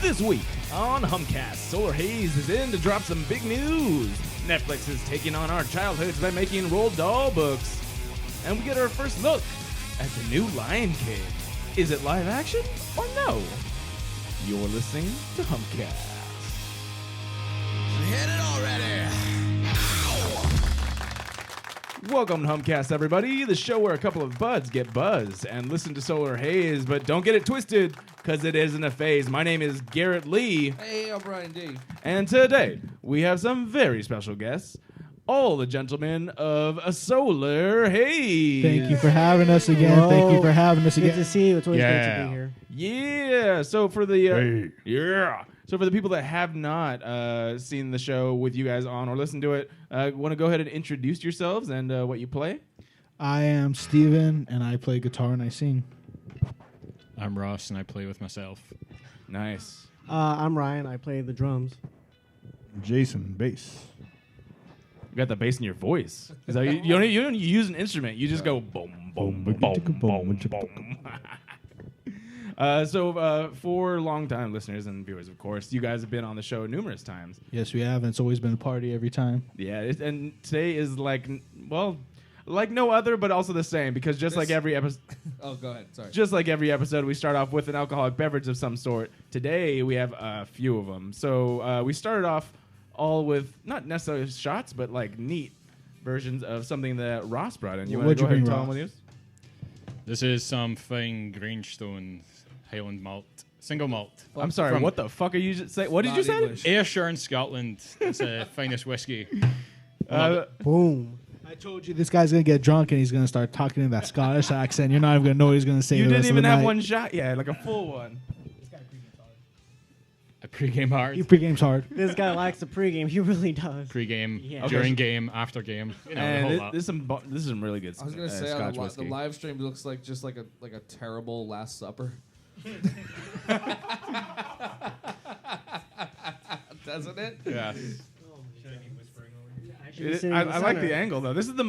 This week on Humpcast, Solar Haze is in to drop some big news. Netflix is taking on our childhoods by making Roald Dahl books. And we get our first look at the new Lion King. Is it live action or no? You're listening to Humpcast. Hit it already! Welcome to Humpcast, everybody, the show where a couple of buds get buzzed and listen to Solar Haze, but don't get it twisted, because it isn't a phase. My name is Garrett Lee. Hey, I'm Brian D. And today, we have some very special guests, all the gentlemen of a Solar Haze. Thank you for having us again. Whoa. Thank you for having us Good again. to see you. It's always great to be here. Yeah. So for the So for the people that have not seen the show with you guys on or listened to it, want to go ahead and introduce yourselves and what you play? I am Steven, and I play guitar and I sing. I'm Ross, and I play with myself. Nice. I'm Ryan. I play the drums. Jason, bass. You got the bass in your voice. Is that, you don't use an instrument. You just go boom, boom, boom, boom, boom, boom. So for long-time listeners and viewers, of course, you guys have been on the show numerous times. Yes, we have, and it's always been a party every time. Yeah, and today is like no other, but also the same, because just like every episode... Oh, go ahead. Sorry. Just like every episode, we start off with an alcoholic beverage of some sort. Today, we have a few of them. So we started off all with not necessarily shots, but like neat versions of something that Ross brought in. You want to go ahead and tell them what it is? This is some fine Grindstone Highland malt, single malt. I'm sorry, From what the fuck are you saying? What did you say? Ayrshire in Scotland. It's the finest whiskey. Boom. I told you this guy's going to get drunk, and he's going to start talking in that Scottish accent. You're not even going to know what he's going to say. You the didn't rest even of the have night. one shot yet, like a full one. A pre-game hard. He pre-game's hard. This guy likes the pregame. He really does. Pre-game, Yeah. during game, after game. You know, the whole And lot. this is some really good I was gonna say Scotch the whiskey. live stream looks like just like a terrible Last Supper. Doesn't it? Yeah. I like the angle though. This is the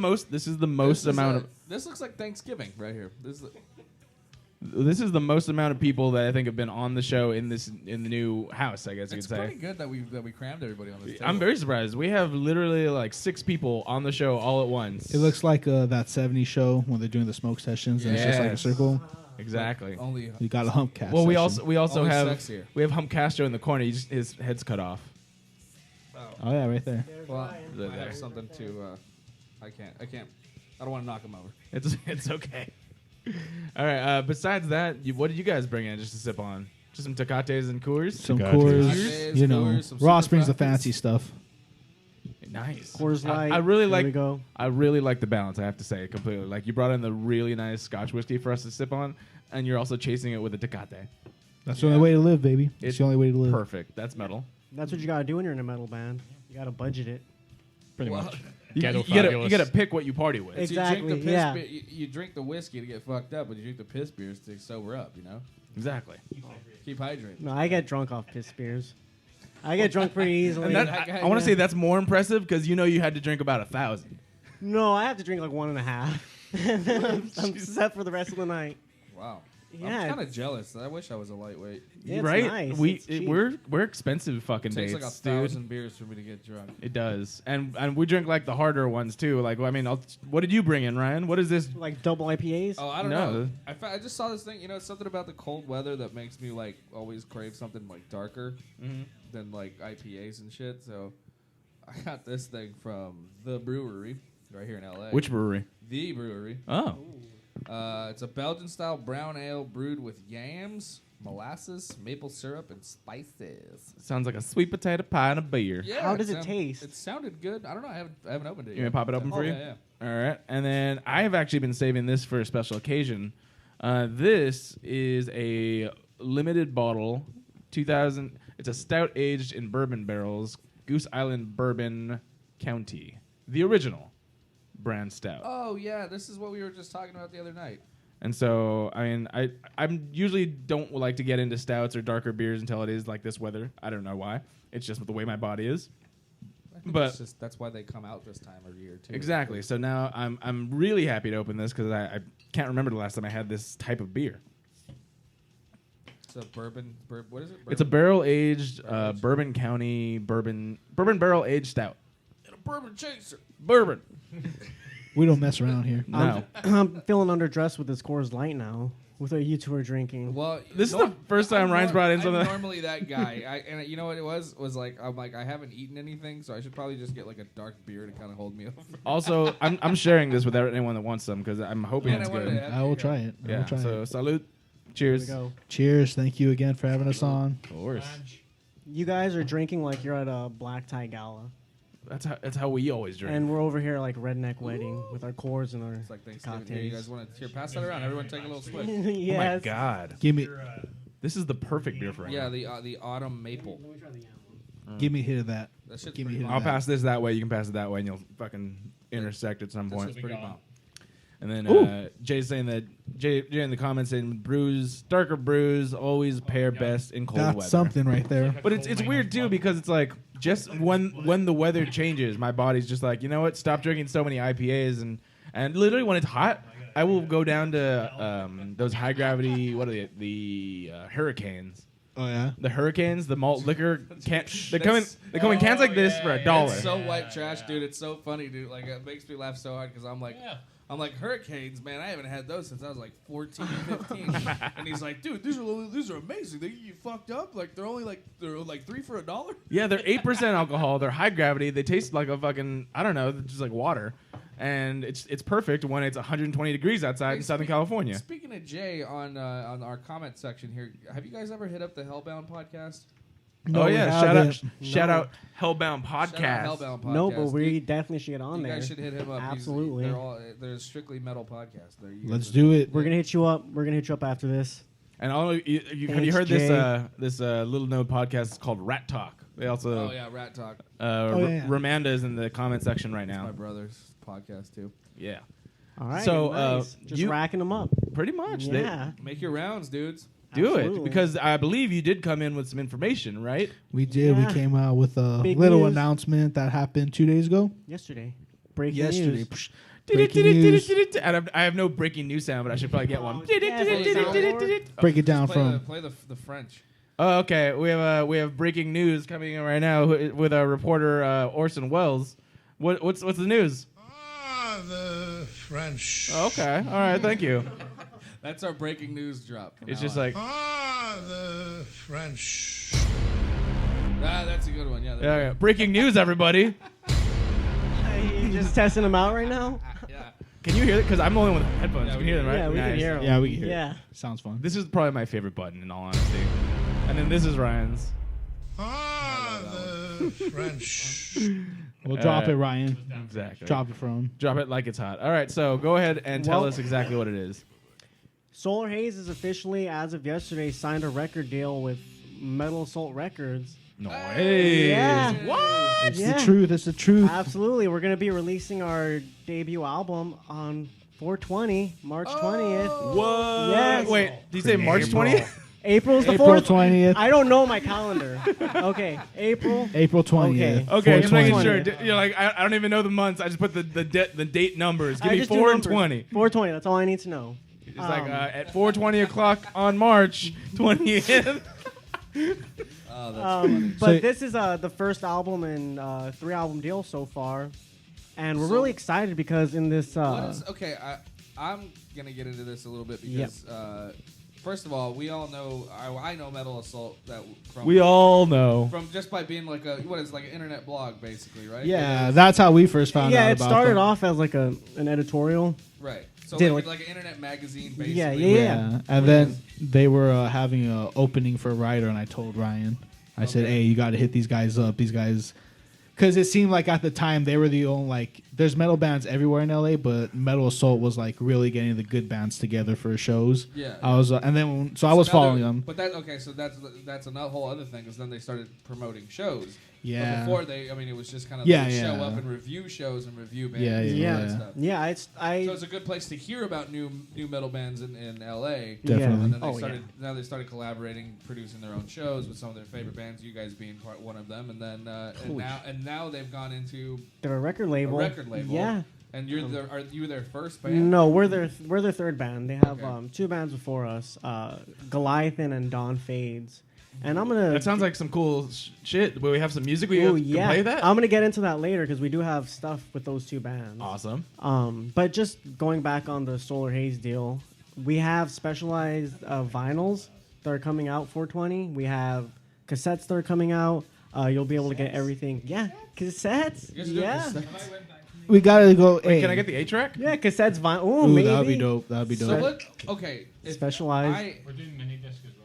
most amount of. This looks like Thanksgiving right here. This is the most amount of people that I think have been on the show in the new house. I guess you It's could say. pretty good that we crammed everybody on this table. I'm very surprised. We have literally like 6 people on the show all at once. It looks like that 70s show when they're doing the smoke sessions, and it's just like a Yes. circle. Exactly. only You got a Humpcast. Well, we session. also Only have sexier. Hump Castro in the corner. His head's cut off. Oh yeah, right there. Well, There. I have something to. I can't. I don't want to knock him over. It's okay. All right. Besides that, what did you guys bring in just to sip on? Just some Tecates and Coors. Some Tecates. Coors, Tecates, you know. Coors, some Ross super brings the frappies. fancy stuff. Nice. Coors Light. I really There like. we go. I really like the balance. I have to say completely. Like you brought in the really nice Scotch whiskey for us to sip on, and you're also chasing it with a Tecate. That's the only way to live, baby. It's It's the only way to live. Perfect. That's metal. That's what you gotta do when you're in a metal band. You gotta budget it. Pretty Well, much. You Ghetto gotta fabulous. pick what you party with. It's- So you drink Exactly, the piss yeah. you drink the whiskey to get fucked up, but you drink the piss beers to sober up. You know, Exactly. keep hydrated. No, I get drunk off piss beers. I get drunk pretty easily. And that- I want to say that's more impressive because you had to drink about 1,000. No, I have to drink like 1.5. And then I'm set for the rest of the night. Wow. Yeah. I'm kind of jealous. I wish I was a lightweight. Yeah, it's right? nice. We It's cheap. we're expensive fucking It takes dates, like dude. 1,000 beers for me to get drunk. It does, and we drink like the harder ones too. Like I mean, what did you bring in, Ryan? What is this? Like double IPAs. Oh, I don't No. know. I just saw this thing. You know, it's something about the cold weather that makes me like always crave something like darker than like IPAs and shit. So I got this thing from the brewery right here in LA. Which brewery? The brewery. Oh, It's a Belgian-style brown ale brewed with yams, molasses, maple syrup, and spices. sounds like a sweet potato pie and a beer. Yeah. How does it taste? It sounded good. I don't know. I haven't opened it You yet. want me to pop it open for you? Yeah. All right, and then I have actually been saving this for a special occasion. This is a limited bottle, 2000. It's a stout aged in bourbon barrels, Goose Island Bourbon County, the original brand stout. Oh yeah, this is what we were just talking about the other night. And so, I mean, I usually don't like to get into stouts or darker beers until it is like this weather. I don't know why. It's just the way my body is. I think But it's just, that's why they come out this time of year too. exactly. So now I'm really happy to open this because I can't remember the last time I had this type of beer. It's a bourbon. What is it? It's a barrel-aged Bourbon County bourbon barrel aged stout. And a bourbon chaser. Bourbon. We don't mess around here. No. I'm feeling underdressed with this Coors Light now. With what you two are drinking. Well, This is the first time Ryan's brought in something. I'm normally that guy, and you know what it was like I'm like I haven't eaten anything, so I should probably just get like a dark beer to kind of hold me over. Also, I'm sharing this with anyone that wants some because I'm hoping Man, it's I wanted good. to have I will try it. I Yeah. will try So it. salute. Here we Cheers. go. Cheers. Thank you again for having us on. Of course. You guys are drinking like you're at a black tie gala. That's how we always drink. And we're over here like redneck wedding with our Coors and our It's like Thanksgiving. Here, you cocktails. guys want to pass that around? Everyone take a little swig. Yes. Oh my God. Give me This is the perfect beer for Ryan. Yeah, the autumn maple. give me a hit of that. That shit's Give me pretty a bomb. I'll pass this that way. You can pass it that way, and you'll fucking intersect at some This point. is pretty bomb. And then Ooh. Jay's saying that Jay in the comments saying darker brews always pair best in cold That's weather. something right there. But it's weird too because it's like just when the weather changes, my body's just like, you know what? Stop drinking so many IPAs and literally when it's hot, I will go down to those high gravity. What are they? The Hurricanes. Oh yeah. The Hurricanes, the malt liquor can. They come in cans like this for $1. It's so white trash, dude. It's so funny, dude. Like it makes me laugh so hard because I'm like Hurricanes, man. I haven't had those since I was like 14, 15. And he's like, dude, these are amazing. They get you fucked up. Like they're like 3 for $1. Yeah, they're 8% alcohol. They're high gravity. They taste like a fucking just like water, and it's perfect when it's 120 degrees outside in Southern California. Speaking of Jay, on our comment section here, have you guys ever hit up the Hellbound podcast? No, Oh we yeah, haven't. shout out Hellbound Podcast. Shout out Hellbound podcast. No, but we Dude, definitely should get on you there. guys should hit him up. Absolutely. They're a strictly metal podcast. Let's do it. We're gonna hit you up. We're gonna hit you up after this. And have you Thanks, heard Jay. this little known podcast called Rat Talk? They also Oh yeah, Rat Talk. yeah. Ramanda is in the comment section right My now. brother's podcast too. Yeah, All right. So, nice. Just you- racking them up. pretty much. They Yeah. Make your rounds, dudes. do it Absolutely. because I believe you did come in with some information, right? We did. Yeah. We came out with a Big little news. announcement that happened 2 days ago. Yesterday. Breaking Yesterday. news. Psh, breaking news. And I have no breaking news sound, but I should probably get one. Break it down from. Play the French. Oh, okay. We have breaking news coming in right now with our reporter Orson Welles. What's the news? The French. Oh, okay. All right. Thank you. That's our breaking news drop. from It's now just on. like The French. That's a good one. Yeah. yeah, breaking news, everybody. You just testing them out right now? Yeah. Can you hear it? Because I'm the only one with headphones. Yeah, you can we hear them, right? Yeah, we can Nice. hear 'em. Yeah, we can hear it. Yeah. Sounds fun. This is probably my favorite button, in all honesty. And then this is Ryan's. The French. We'll drop it, Ryan. Exactly. Drop it from. Drop it like it's hot. All right, so go ahead and tell Well- us exactly what it is. Solar Haze has officially, as of yesterday, signed a record deal with Metal Assault Records. No. Yeah. What? It's Yeah. the truth. It's the truth. Absolutely. We're going to be releasing our debut album on 4/20, March 20th. What? Yes. Wait, did you say March 20th? April's the April 4th. 20th. I don't know my calendar. Okay, April. April 20th. Okay, just making 420. sure. You're like, I don't even know the months. I just put the date numbers. Give I me just do 4 and numbers. 20. 4/20, that's all I need to know. It's like at 4:20 o'clock on March 20th. Oh, that's funny. But So- this is the first album in 3-album deal so far. And we're really excited because in this... Okay, I'm gonna get into this a little bit because first of all, we all know I know Metal Assault from We all know. from just by being like an internet blog basically, right? Yeah, that's how we first found out yeah, it about started them. off as like an editorial. Right. So Did like like- an internet magazine basically. Yeah. Yeah, and then they were having an opening for a writer, and I told Ryan, I said, Okay. "Hey, you got to hit these guys up. These guys." Because it seemed like at the time they were the only, like, there's metal bands everywhere in LA, but Metal Assault was like really getting the good bands together for shows. Yeah. I was, and then so I was now following they're- them. But that's another whole other thing because then they started promoting shows. Yeah. But before it was just kind of Yeah, like yeah. show up and review shows and review bands. Yeah, and yeah, all that yeah. stuff. Yeah, So it's a good place to hear about new metal bands in LA. Definitely. And then Oh, now they started collaborating, producing their own shows with some of their favorite bands. You guys being one of them, and then and now they've gone into They're a record label. a record label. Yeah. And are you their first band? No, we're their third band. They have Okay. 2 bands before us, Goliathan and Dawn Fades. And I'm gonna. That sounds like some cool shit. Will we have some music? We Oh can yeah, play that. I'm gonna get into that later because we do have stuff with those 2 bands. Awesome. But just going back on the Solar Haze deal, we have specialized vinyls that are coming out 420. We have cassettes that are coming out. You'll be able to get everything. Yeah, cassettes. You guys are doing Yeah. cassettes? We gotta go. Wait, Hey, can I get the 8-track? Yeah, cassettes, vinyl. Ooh, Ooh, maybe. that would be dope. That would be dope. So what? Okay. if Specialized. We're doing mini disc as well.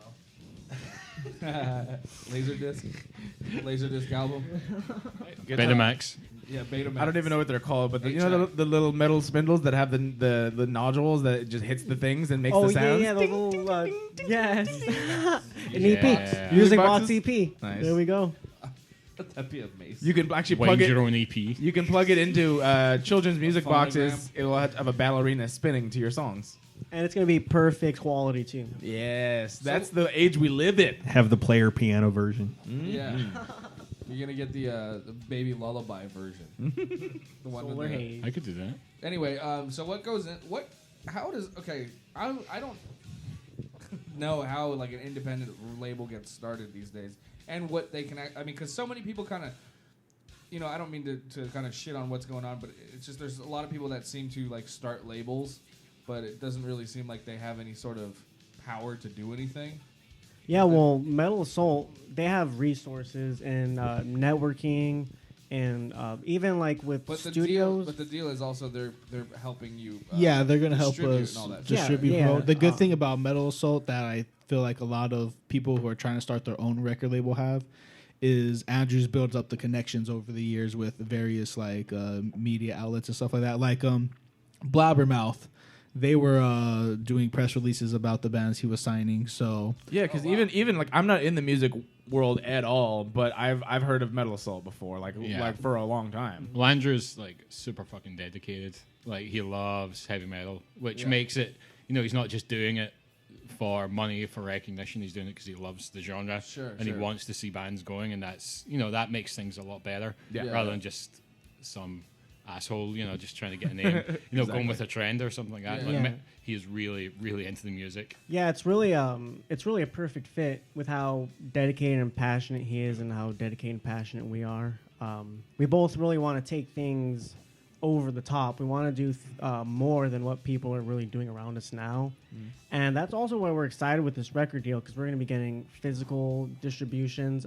Laserdisc album. Betamax. Yeah, Betamax. I don't even know what they're called, but you know Eight-track. the little metal spindles that have the nodules that just hits the things and makes Oh the yeah, sounds. yeah, those little yes. An Yeah. EP, Music Box boxes? EP. Nice. There we go. That'd be amazing. You can actually plug Wind it. your own EP. You can plug it into children's music Phonogram. boxes. It will have a ballerina spinning to your songs. And it's gonna be perfect quality too. Yes, that's the age we live in. Have the player piano version. Yeah. You're gonna get the baby lullaby version. The one with Solar the, Haze. I could do that. Anyway, so what goes in? How does? Okay, I don't know how like an independent label gets started these days, and what they can. I mean, because so many people kind of, I don't mean to kind of shit on what's going on, but it's just there's a lot of people that seem to like start labels, but it doesn't really seem like they have any sort of power to do anything. Yeah, well, Metal Assault, they have resources and networking and even like with But studios. the deal is also they're helping you. Yeah, they're gonna help distribute us and all that. distribute. Yeah, The yeah. good thing about Metal Assault that I feel like a lot of people who are trying to start their own record label have is Andrews builds up the connections over the years with various like media outlets and stuff like that. Like Blabbermouth, they were doing press releases about the bands he was signing. So Yeah, because even like I'm not in the music world at all, but I've heard of Metal Assault before, like for a long time. Well, Andrew's like super fucking dedicated. Like he loves heavy metal, which makes it. He's not just doing it for money, for recognition. He's doing it because he loves the genre, and he wants to see bands going, and that's that makes things a lot better, rather than just some asshole, just trying to get a name, going with a trend or something like that. Yeah. Like, Yeah. he is really, really into the music. Yeah, it's really a perfect fit with how dedicated and passionate he is and how dedicated and passionate we are. We both really want to take things over the top. We want to do more than what people are really doing around us now. And that's also why we're excited with this record deal, because we're going to be getting physical distributions.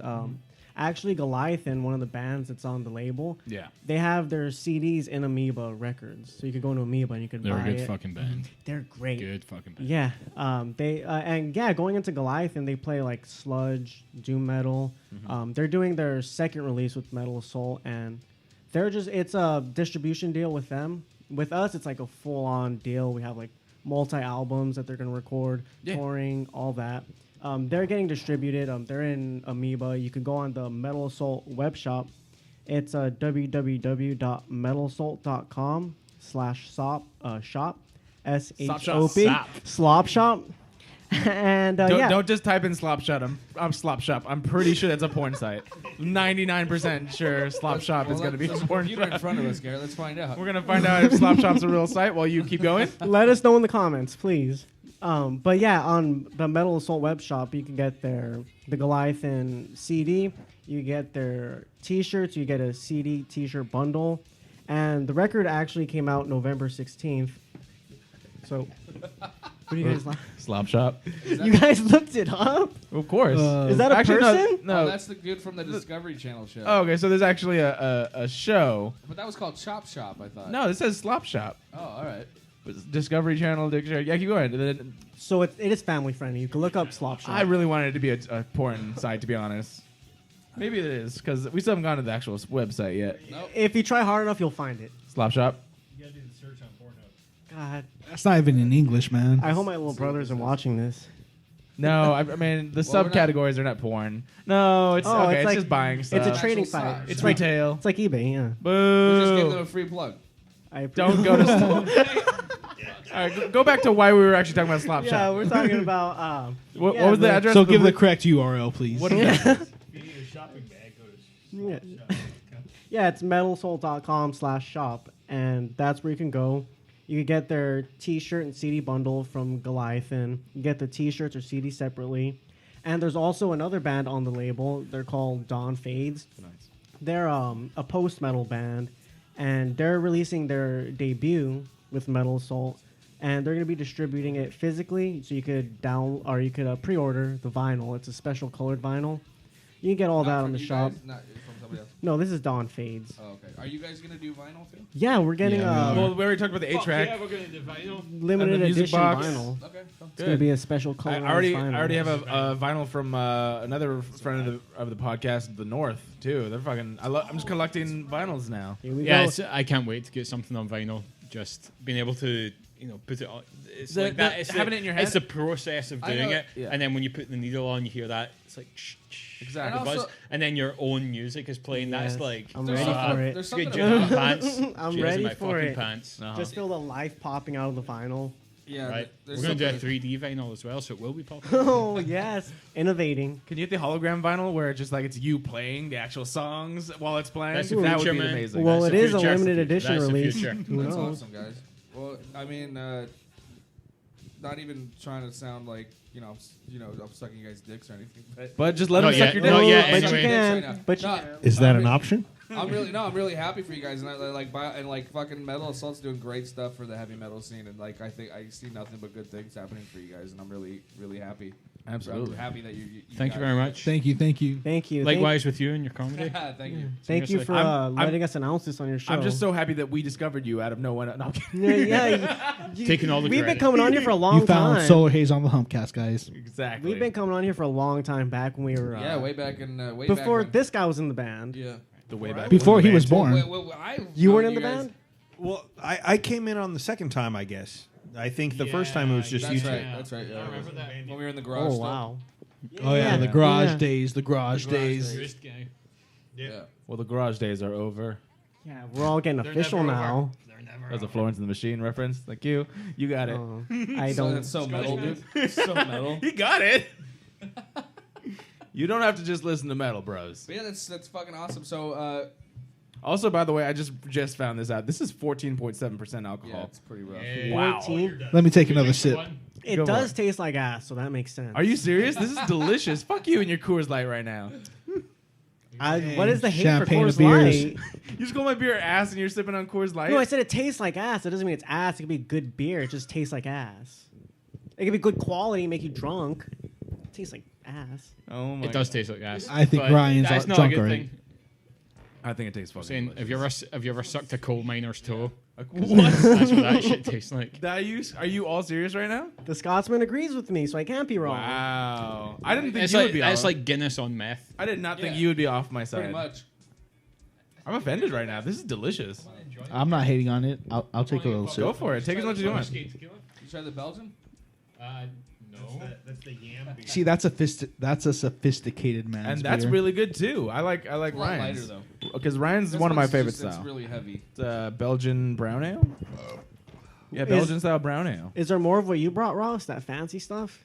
Actually, Goliathan, one of the bands that's on the label, they have their CDs in Amoeba Records. So you could go into Amoeba and you could They're buy a good it. fucking band. They're great. Good fucking band. Yeah, going into Goliathan, they play like sludge, doom metal. They're doing their second release with Metal Assault, and it's a distribution deal with them. With us, it's like a full-on deal. We have like multi-albums that they're going to record, touring, all that. They're getting distributed. They're in Amoeba. You can go on the Metal Assault web shop. It's www.metalassault.com/shop SHOP slop shop. And Don't just type in slop shop. I'm slop shop. I'm pretty sure that's a porn site. 99% sure slop shop is going to be a There's porn computer in site. front of us, Garrett. Let's find out. We're going to find out if slop shop's a real site while you keep going. let us know in the comments, please. But yeah, on the Metal Assault web shop, you can get the Goliathan CD. You get their T-shirts. You get a CD T-shirt bundle, and the record actually came out November 16th. So, what do you guys like? Slop shop. You guys looked it up? Of course. Is that a person? No. Oh, that's the dude from the Discovery Channel show. Oh, okay, so there's actually a show. But that was called Chop Shop, I thought. No, this says slop shop. Oh, all right. Discovery Channel dictionary. Yeah, keep going. And then So it is family friendly. You can look up Slop Shop. I really wanted it to be a porn site, to be honest. Maybe it is, because we still haven't gone to the actual website yet. Nope. If you try hard enough, you'll find it. Slop shop. You gotta do the search on Pornhub. God, that's not even in English, man. I hope my little brothers are watching this. No, I mean the Well, we're not- subcategories are not porn. No, it's Oh, okay. it's It's like- just buying stuff. It's a trading Actual site. size. It's like retail. It's like eBay, yeah. We just gave them Boo! a free plug. Don't go to. All right, go back to why we were actually talking about slop Yeah, shop. we're talking about. What yeah, was the the- address? So of give the correct URL, please. What is that? If you need a shopping bag, go to Yeah. Yeah, it's metalsoul.com/shop. and that's where you can go. You can get their T-shirt and CD bundle from Goliathan. You get the T-shirts or CD separately. And there's also another band on the label. They're called Dawn Fades. Nice. They're a post-metal band, and they're releasing their debut with Metal Assault, and they're going to be distributing it physically, so you could pre-order the vinyl. It's a special colored vinyl. You can get all that on the shop. Not from somebody else. No, this is Dawn Fades. Oh, okay. Are you guys gonna do vinyl too? Yeah, we're getting Well, we already talked about the 8-track. Yeah, we're going to do vinyl. limited and the music edition box. vinyl. Okay. Cool. It's going to be a special I color. already vinyl. have a vinyl from another friend of the podcast, the North too. They're fucking. I'm just collecting vinyls now. Here we Yeah, go. I can't wait to get something on vinyl. Just being able to, put it on. It's The- like that. the- It's having it in your head. It's the process of I doing know, it, yeah. and then when you put the needle on, you hear that. It's like Exactly. the buzz, also- and then your own music is playing. Yes, That's like I'm There's ready something- for it. There's Good something job, about pants. I'm Jizz in ready my for fucking it. pants. Just feel the life popping out of the vinyl. yeah. Right, There's we're gonna do a something- 3D vinyl as well, so it will be popular. Oh, yes. Innovating. Can you get the hologram vinyl where it's just like it's you playing the actual songs while it's playing? That's the That would future, be man. amazing. Well, That's it the is a future. limited edition That's the release. future. Who That's knows? awesome, guys. Well, I mean, not even trying to sound like I'm sucking you guys' dicks or anything, But just let Not them suck yet. your Not dick. yet, but anyway. you can. Right now. But No, you, Is that I'm an re- option? I'm really happy for you guys, and like fucking Metal Assault's doing great stuff for the heavy metal scene, and like I think I see nothing but good things happening for you guys, and I'm really really happy. Absolutely. I'm happy that you Thank you very much. Thank you. thank you. Likewise with you and your comedy. Thank you. Thank you Seriously. for I'm- letting us announce this on your show. I'm just so happy that we discovered you out of no one. No, I'm kidding. Taking all the We've been credit. coming on here for a long You found time. Solar Haze on the Humpcast, guys. Exactly. We've been coming on here for a long time back when we were Yeah, way back in way before back when, this guy was in the band. Yeah. the way back Before he was band. born. You weren't found in the guys- band? Well, I came in on the second time, I guess. I think the first time it was just That's you two. right. That's right. Yeah, I remember that. when we were in the garage. Oh still. wow. Oh yeah, Yeah. the garage Yeah. days. The garage days. First guy. Yeah. Well, the garage days are over. Yeah, we're all getting They're official never now. over. They're never That was a over. Florence and the Machine reference. Thank you. You got it. I So don't. that's so metal, dude. So metal. He got it. You don't have to just listen to metal, bros. But yeah, that's fucking awesome. So Also, by the way, I just found this out. This is 14.7% yeah, alcohol. it's pretty rough. Yeah. Wow. 14. Let me take You another drink sip. one? It Go for does it. taste like ass, so that makes sense. Are you serious? This is delicious. Fuck you and your Coors Light right now. What is the hate Champagne for of Coors beers. Light? You just call my beer ass and you're sipping on Coors Light? No, I said it tastes like ass. It doesn't mean it's ass. It could be good beer. It just tastes like ass. It could be good quality, make you drunk. It tastes like ass. Oh my It does taste like ass. I think but Ryan's that's not a drunk good already. thing. I think it tastes fucking Saying, delicious. have you ever sucked a coal miner's toe? What? That's what that shit tastes like. Are you all serious right now? The Scotsman agrees with me, so I can't be wrong. Wow. I didn't think It's you like would be that's off. like Guinness on meth. I did not think Yeah. you would be off my side. Pretty much. I'm offended right now. This is delicious. I'm not hating on it. I'll take a little Go sip. for it. Take as much as you want. You tried the Belgian? No. That's the yam beer. See, that's a sophisticated man. And that's really good too. I like It's a lot lighter Ryan's. though. Because Ryan's This one of my one's favorite just- It's style. really heavy. It's Belgian brown ale. Yeah, Belgian style brown ale. Is there more of what you brought, Ross? That fancy stuff?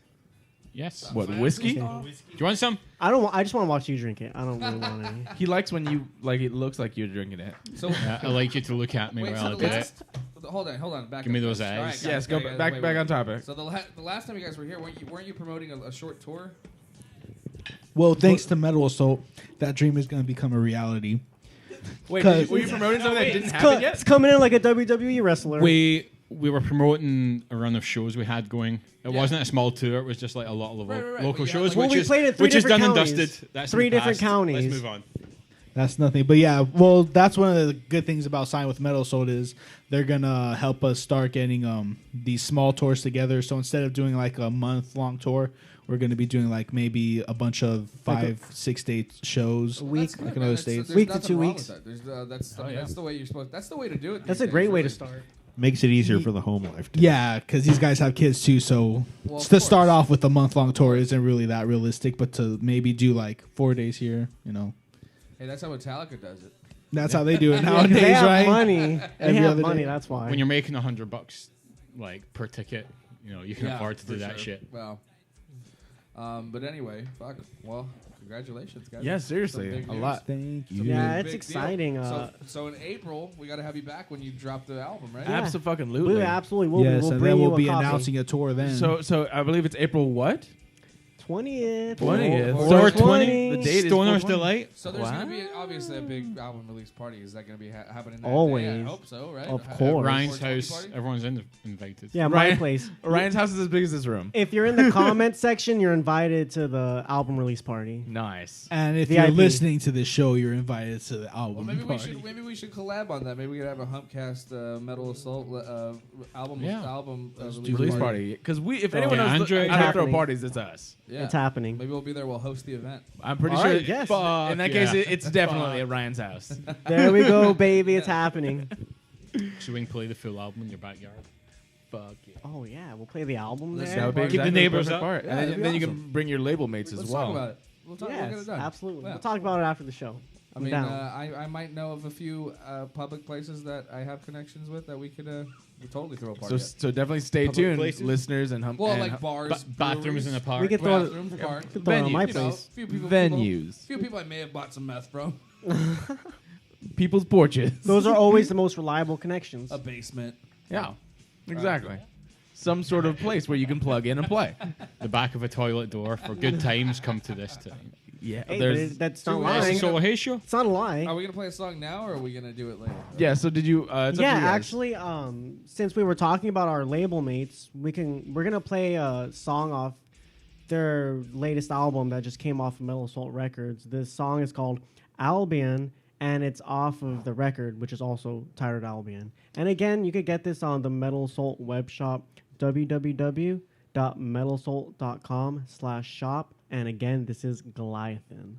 Yes. What, whiskey? Okay. Do you want some? I don't. I just want to watch you drink it. I don't really want any. He likes when you it looks like you're drinking it. So I like you to look at me wait, while I so do the it. last, hold on, back. Give me up, those guys. eyes. All right, guys, Yes, go guys, back wait, back wait. on topic. So the last time you guys were here, weren't you promoting a short tour? Well, thanks to Metal Assault, that dream is going to become a reality. Wait, 'Cause- were you promoting something that didn't happen It's yet? coming in like a WWE wrestler. We were promoting a run of shows we had going. It wasn't a small tour. It was just like a lot of Right. local But yeah, shows, like- Well, which we is played in three which is done different and counties. dusted. That's Three in the different past. counties. Let's move on. That's nothing. But yeah, well, that's one of the good things about signing with Metal Assault is they're gonna help us start getting these small tours together. So instead of doing like a month-long tour, we're gonna be doing like maybe a bunch of 5-6 day shows. A week. That's good, like man. another That's- state. there's Week to nothing 2 wrong weeks. with that. There's, that's Oh, yeah. that's the way you're supposed. That's the way to do it. That's these a great days, way to really. start. Makes it easier for the home life. Too. Yeah, because these guys have kids too. So Well, of to start course. off with a month-long tour isn't really that realistic. But to maybe do like 4 days here, Hey, that's how Metallica does it. that's how they do it Because nowadays, they have right? money. They Every have other money. day. That's why. When you're making $100 like per ticket, you can Yeah, afford to do for that sure. shit. Well, But anyway, fuck. Well, congratulations, guys. Yeah, Some seriously, big a news. lot. Thank Some you. Yeah, big it's deal. exciting. So in April, we got to have you back when you drop the album, right? Yeah. Absolutely. We absolutely will. Yes, We'll and bring then you we'll a be copy. announcing a tour then. So I believe it's April what? 20th. 20th. 420. The date is Stoner's 420. Delight. So there's Wow. going to be obviously a big album release party. Is that going to be happening that Always. day? I hope so, right? Of At course. Ryan's 420 house. party? Everyone's invited. Yeah, my Ryan- place. Ryan's house is as big as this room. If you're in the comment section, you're invited to the album release party. Nice. and if VIP. you're listening to this show, you're invited to the album Well, maybe party. we should collab on that. Maybe we could have a Humpcast Metal Assault album Yeah. Release party. Because if anyone Yeah, knows Andre- how to throw Happening. parties, it's us. Yeah. It's happening. Maybe we'll be there. We'll host the event. I'm pretty All sure. right, yes. In that case, yeah. it's definitely at Ryan's house. There we go, baby. It's happening. So we can play the full album in your backyard. Fuck yeah. Oh yeah, we'll play the album Listen, there. That would be Keep the exactly neighbors perfect up. part. Yeah, And that'd then, be then you awesome. can bring your label mates Let's as talk well. about it. We'll get Yes, it done. absolutely. Yeah. We'll talk about it after the show. I I'm mean, down. I might know of a few public places that I have connections with that we could totally throw a party at. So definitely stay Public tuned, places? listeners and Well, and like bars, Bathrooms in a park. we could throw it. bathrooms, park. Could throw it on my You know, place. venues, few people I may have bought some meth from. people's porches. Those are always the most reliable connections. A basement. Yeah, exactly. Some sort of place where you can plug in and play. The back of a toilet door for good times come to this time. Yeah, Hey, there's. that's not That's That's lying. the Solar Haze show. It's not a lie. Are we gonna play a song now, or are we gonna do it later? Yeah. So did you? It's up to Yeah, you guys. actually, since we were talking about our label mates, we're gonna play a song off their latest album that just came off of Metal Assault Records. This song is called Albion, and it's off of the record, which is also titled Albion. And again, you could get this on the Metal Assault web shop, www.metalassault.com/shop. And again, this is Goliathan.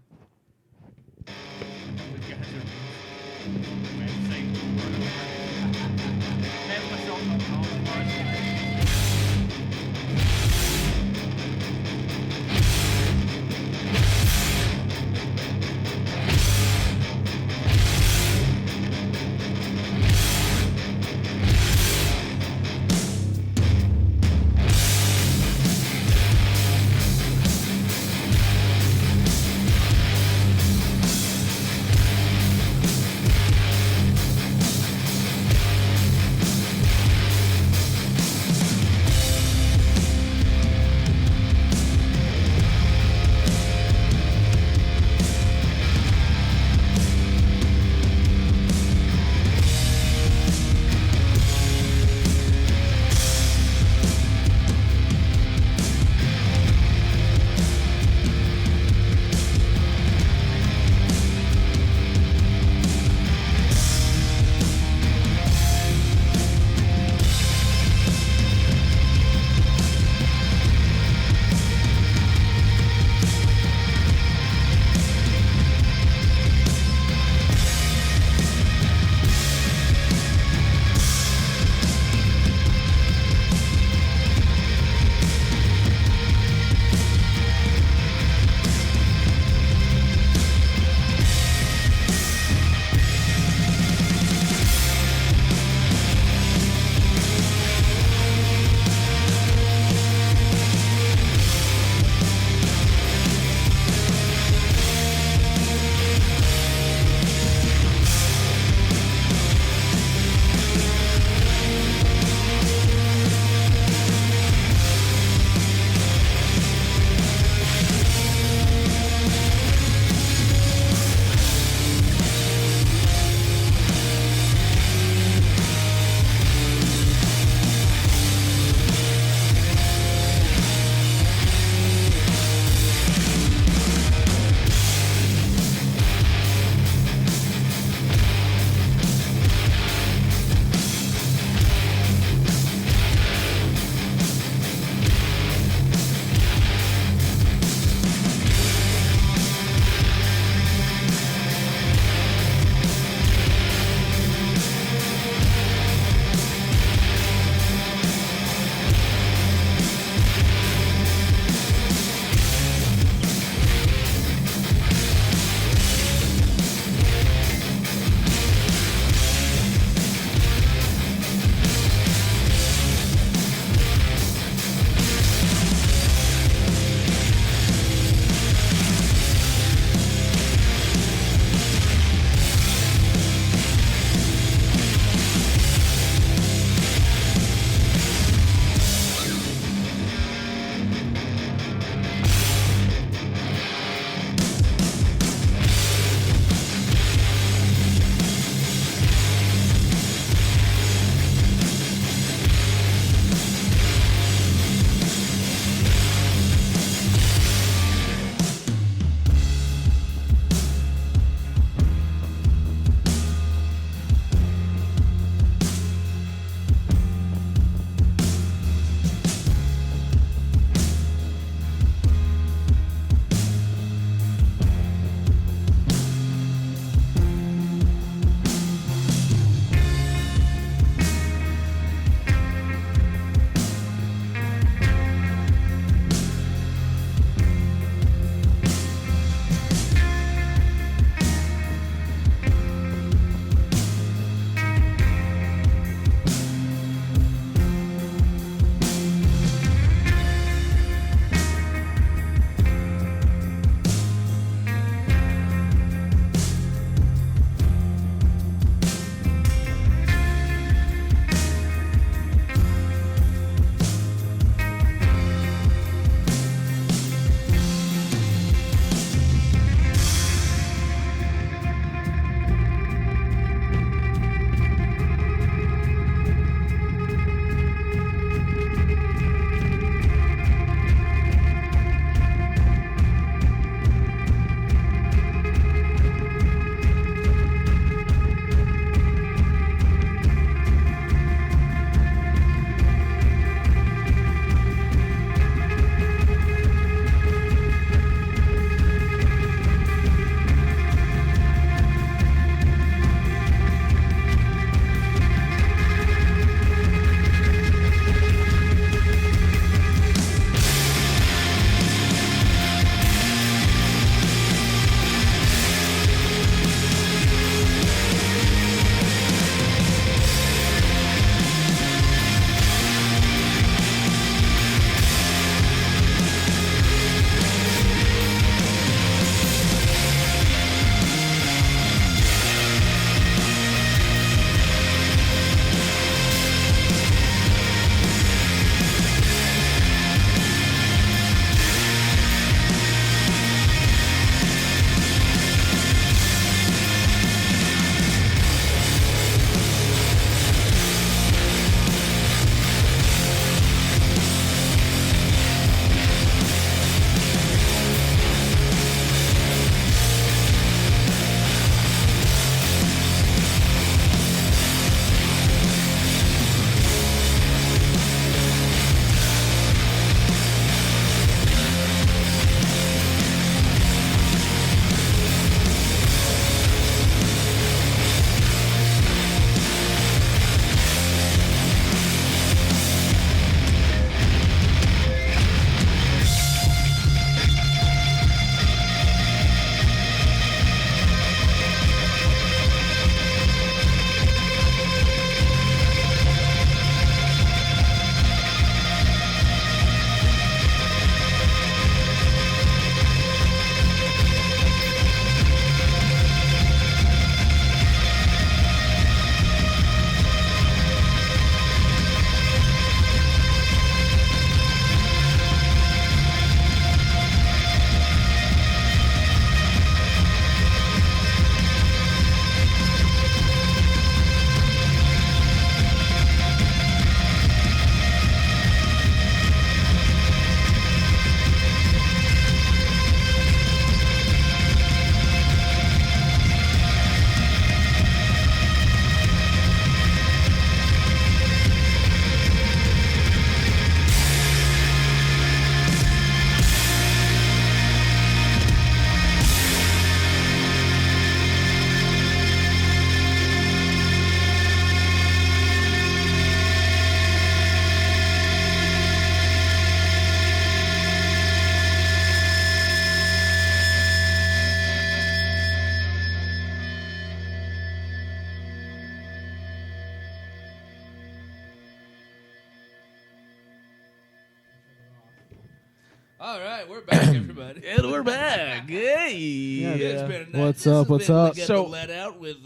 All right, we're back, everybody. And we're back. Hey. It's been a night. What's This up? has What's been- up? We got So- the let out with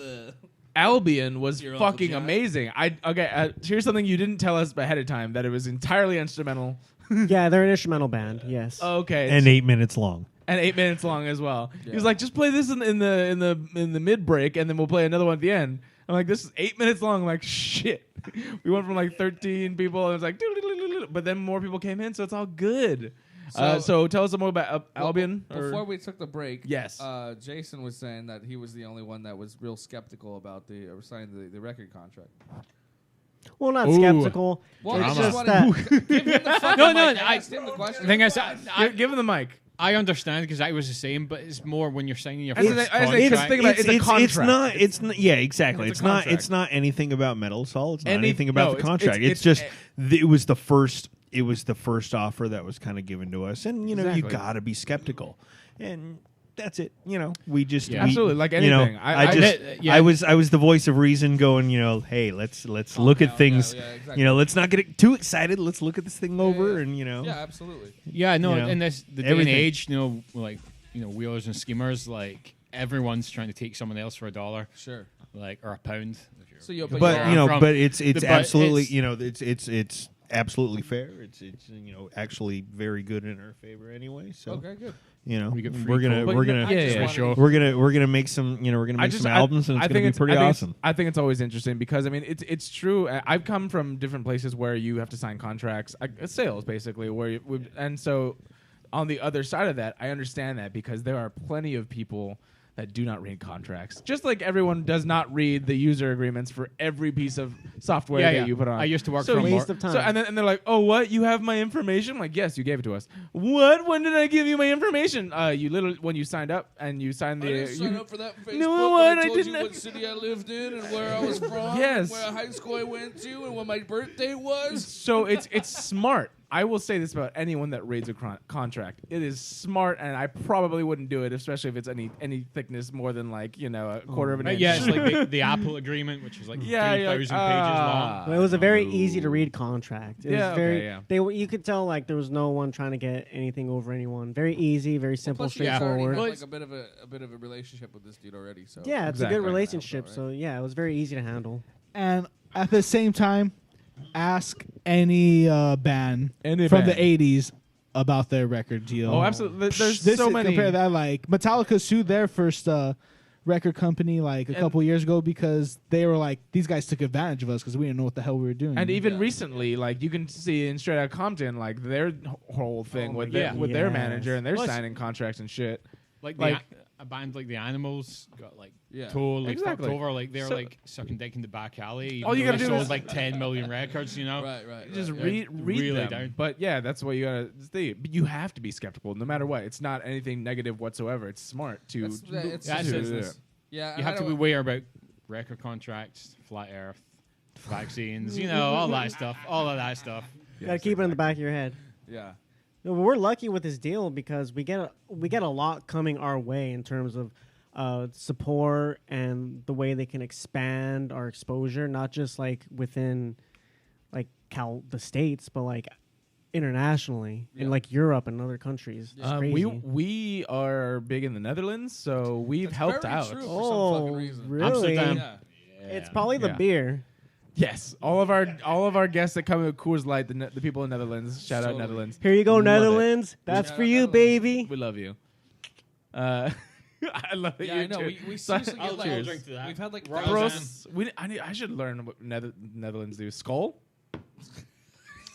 Albion was Your Uncle fucking John. amazing. Here's something you didn't tell us ahead of time, that it was entirely instrumental. Yeah, they're an instrumental band. Yes. Okay. And 8 minutes long. and 8 minutes long as well. He was Yeah. like, just play this in the mid break, and then we'll play another one at the end. I'm like, this is 8 minutes long. I'm like, shit. We went from like 13 people, and it was like, but then more people came in, so it's all good. So tell us more about Albion. Before we took the break, Yes. Jason was saying that he was the only one that was real skeptical about signing the record contract. Well, not Ooh. skeptical. Well, It's I just just that. wanted give him the fucking No, mic. no, I asked him the question. The thing is, Give him the mic. I understand because I was the same, but it's more when you're signing your As first I said, contract. because think about it, it's a contract. It's not. Yeah, exactly. It's It's a not. contract. It's not anything about Metal Soul. It's not Any- anything about no, the it's- contract. it's- It's, just it's- it was the first. It was the first offer that was kind of given to us, and you Exactly. gotta be skeptical, and that's it. We just Yeah. we- Absolutely, like you know, anything. I just yeah. I was the voice of reason, going, hey, let's look down, at things. yeah, exactly. Let's not get too excited. Let's look at this thing over, and Yeah, absolutely. Yeah, no, You know, in this the day everything. and age, wheelers and schemers, like everyone's trying to take someone else for $1, Sure. like or £1. So you, but where I'm from, but it's but absolutely it's- it's absolutely fair. It's actually very good in our favor anyway. So okay, good. We get free we're gonna cold. we're But, gonna yeah, yeah, yeah. Sure. we're gonna make some some albums, and it's gonna be pretty awesome. I think it's always interesting because it's true. I've come from different places where you have to sign contracts, sales basically, and so on the other side of that, I understand that because there are plenty of people that do not read contracts. Just like everyone does not read the user agreements for every piece of software Yeah, that yeah. you put on. I used to work so for a Waste of time. So, and they're like, oh, what? You have my information? I'm like, yes, you gave it to us. What? When did I give you my information? You literally, when you signed up and you signed the... I didn't sign up for that Facebook. No, when I I told didn't. you what city I lived in and where I was from, Yes. and where high school I went to, and what my birthday was. So it's smart. I will say this about anyone that reads a contract. It is smart, and I probably wouldn't do it, especially if it's any thickness more than a quarter of an inch. Yeah, it's like the Apple agreement, which is like Yeah, 3,000 pages long. Well, it was a very easy to read contract. It Yeah, was very. okay, yeah. You could tell like there was no one trying to get anything over anyone. Very easy, very simple, Plus, you guys already straightforward. had Well, like a bit of a relationship with this dude already. So Yeah, it's a Exactly. good relationship. Right. So yeah, it was very easy to handle. And at the same time, ask any band Any from band. the 80s about their record deal. Oh, absolutely. There's This so is- many. Compare that, like Metallica sued their first record company like a couple years ago because they were like, these guys took advantage of us because we didn't know what the hell we were doing. And even Yeah. recently, like you can see in Straight Outta Compton, like their whole thing my with God. their Yes. manager, and they're Well, it's- signing contracts and shit. Like, Like- a band like the Animals got like Yeah. totally Exactly. fucked over. Like they're So- like sucking dick in the back alley. All you even though gotta they do sold is- like 10 million records. right. Just yeah. read really them. down. But yeah, that's what you gotta see. But you have to be skeptical, no matter what. It's not anything negative whatsoever. It's smart to. It's That's just it. business. Yeah, You have to be aware about record contracts, flat Earth, vaccines. All that stuff. All of that stuff. Gotta keep it in the back of your head. Yeah. No, but we're lucky with this deal because we get a lot coming our way in terms of support and the way they can expand our exposure, not just like within like the States, but like internationally in Yeah. like Europe and other countries. It's crazy. we are big in the Netherlands, so we've That's helped very out. true. For some fucking Oh, reason. really? Amsterdam. Yeah. It's probably the Yeah. beer. Yes, all of our guests that come with Coors Light, the people in Netherlands, shout out Totally. Netherlands. Here you go, Love it. Netherlands. That's Shout for out you, Netherlands. baby. We love you. I love it. Yeah, I know. We seriously I'll get like, drink I'll drink to that. we've had like Bros. thousands. Bros, I should learn what Netherlands do. Skull?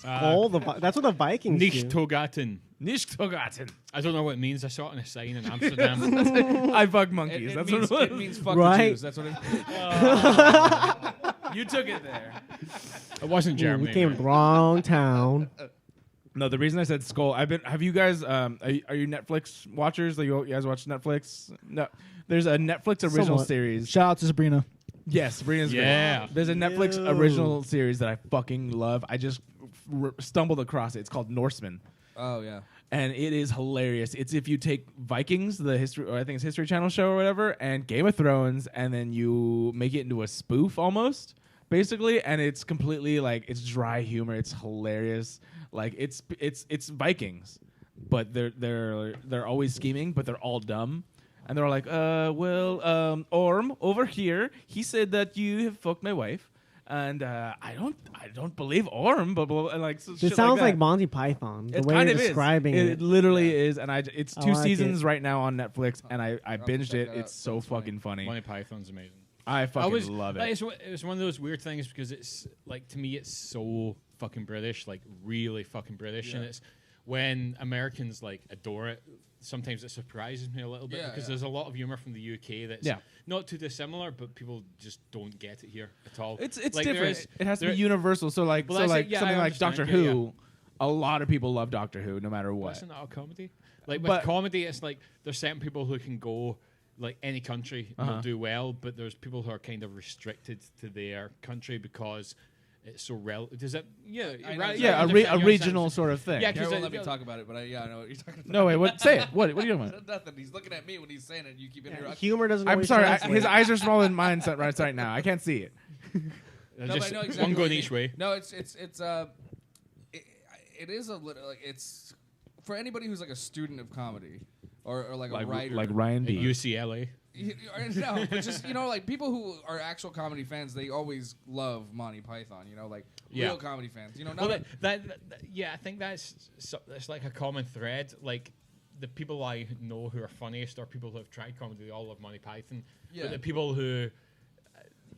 That's what the Vikings do. Nicht Togaten. Nicht vergessen. I don't know what it means. I saw it on a sign in Amsterdam. I fuck monkeys. That's means, what it means fuck Right. the Jews. That's what it means. You took it there. It wasn't Ooh, Germany. we came wrong town. No, the reason I said skull, have you guys, are you Netflix watchers? Like, you guys watch Netflix? No. There's a Netflix original Somewhat. series. Shout out to Sabrina. Yes, Sabrina's Yeah. great. There's a Netflix Yo. original series that I fucking love. I just stumbled across it. It's called Norseman. Oh yeah. And it is hilarious. It's if you take Vikings, the history, or I think it's History Channel show or whatever, and Game of Thrones, and then you make it into a spoof almost, basically, and it's completely like it's dry humor. It's hilarious. Like it's Vikings. but they're always scheming, but they're all dumb. And they're like, Orm over here, he said that you have fucked my wife. And I don't believe Orm, but like it sounds like Monty Python. The way you're describing it. It literally is, and it's 2 seasons right now on Netflix, and I binged it. It's so fucking funny. Monty Python's amazing. I fucking love it. It was one of those weird things because it's like, to me, it's so fucking British, like really fucking British, and it's when Americans like adore it. Sometimes it surprises me a little bit because there's a lot of humor from the UK that's not too dissimilar, but people just don't get it here at all. It's like different. It has to be universal. So like something like Doctor Who, a lot of people love Doctor Who no matter what. Isn't that a comedy? Like with comedy, it's like there's certain people who can go like any country and they'll do well, but there's people who are kind of restricted to their country because it's so relevant. Does that? A regional sort of thing. Yeah, because let me talk about it. But I know what you're talking about. No, wait. What? Say it. What are you talking about? Nothing. He's looking at me when he's saying it. And you keep interrupting. Humor doesn't. I'm sorry. His eyes are smaller than mine right now. I can't see it. Just one going each way. No, it is a little like it's for anybody who's like a student of comedy or like a writer, like Ryan D. At UCLA. No, but just like people who are actual comedy fans, they always love Monty Python. Like real comedy fans. I think that's like a common thread. Like the people I know who are funniest are people who have tried comedy. They all love Monty Python. Yeah. But the people who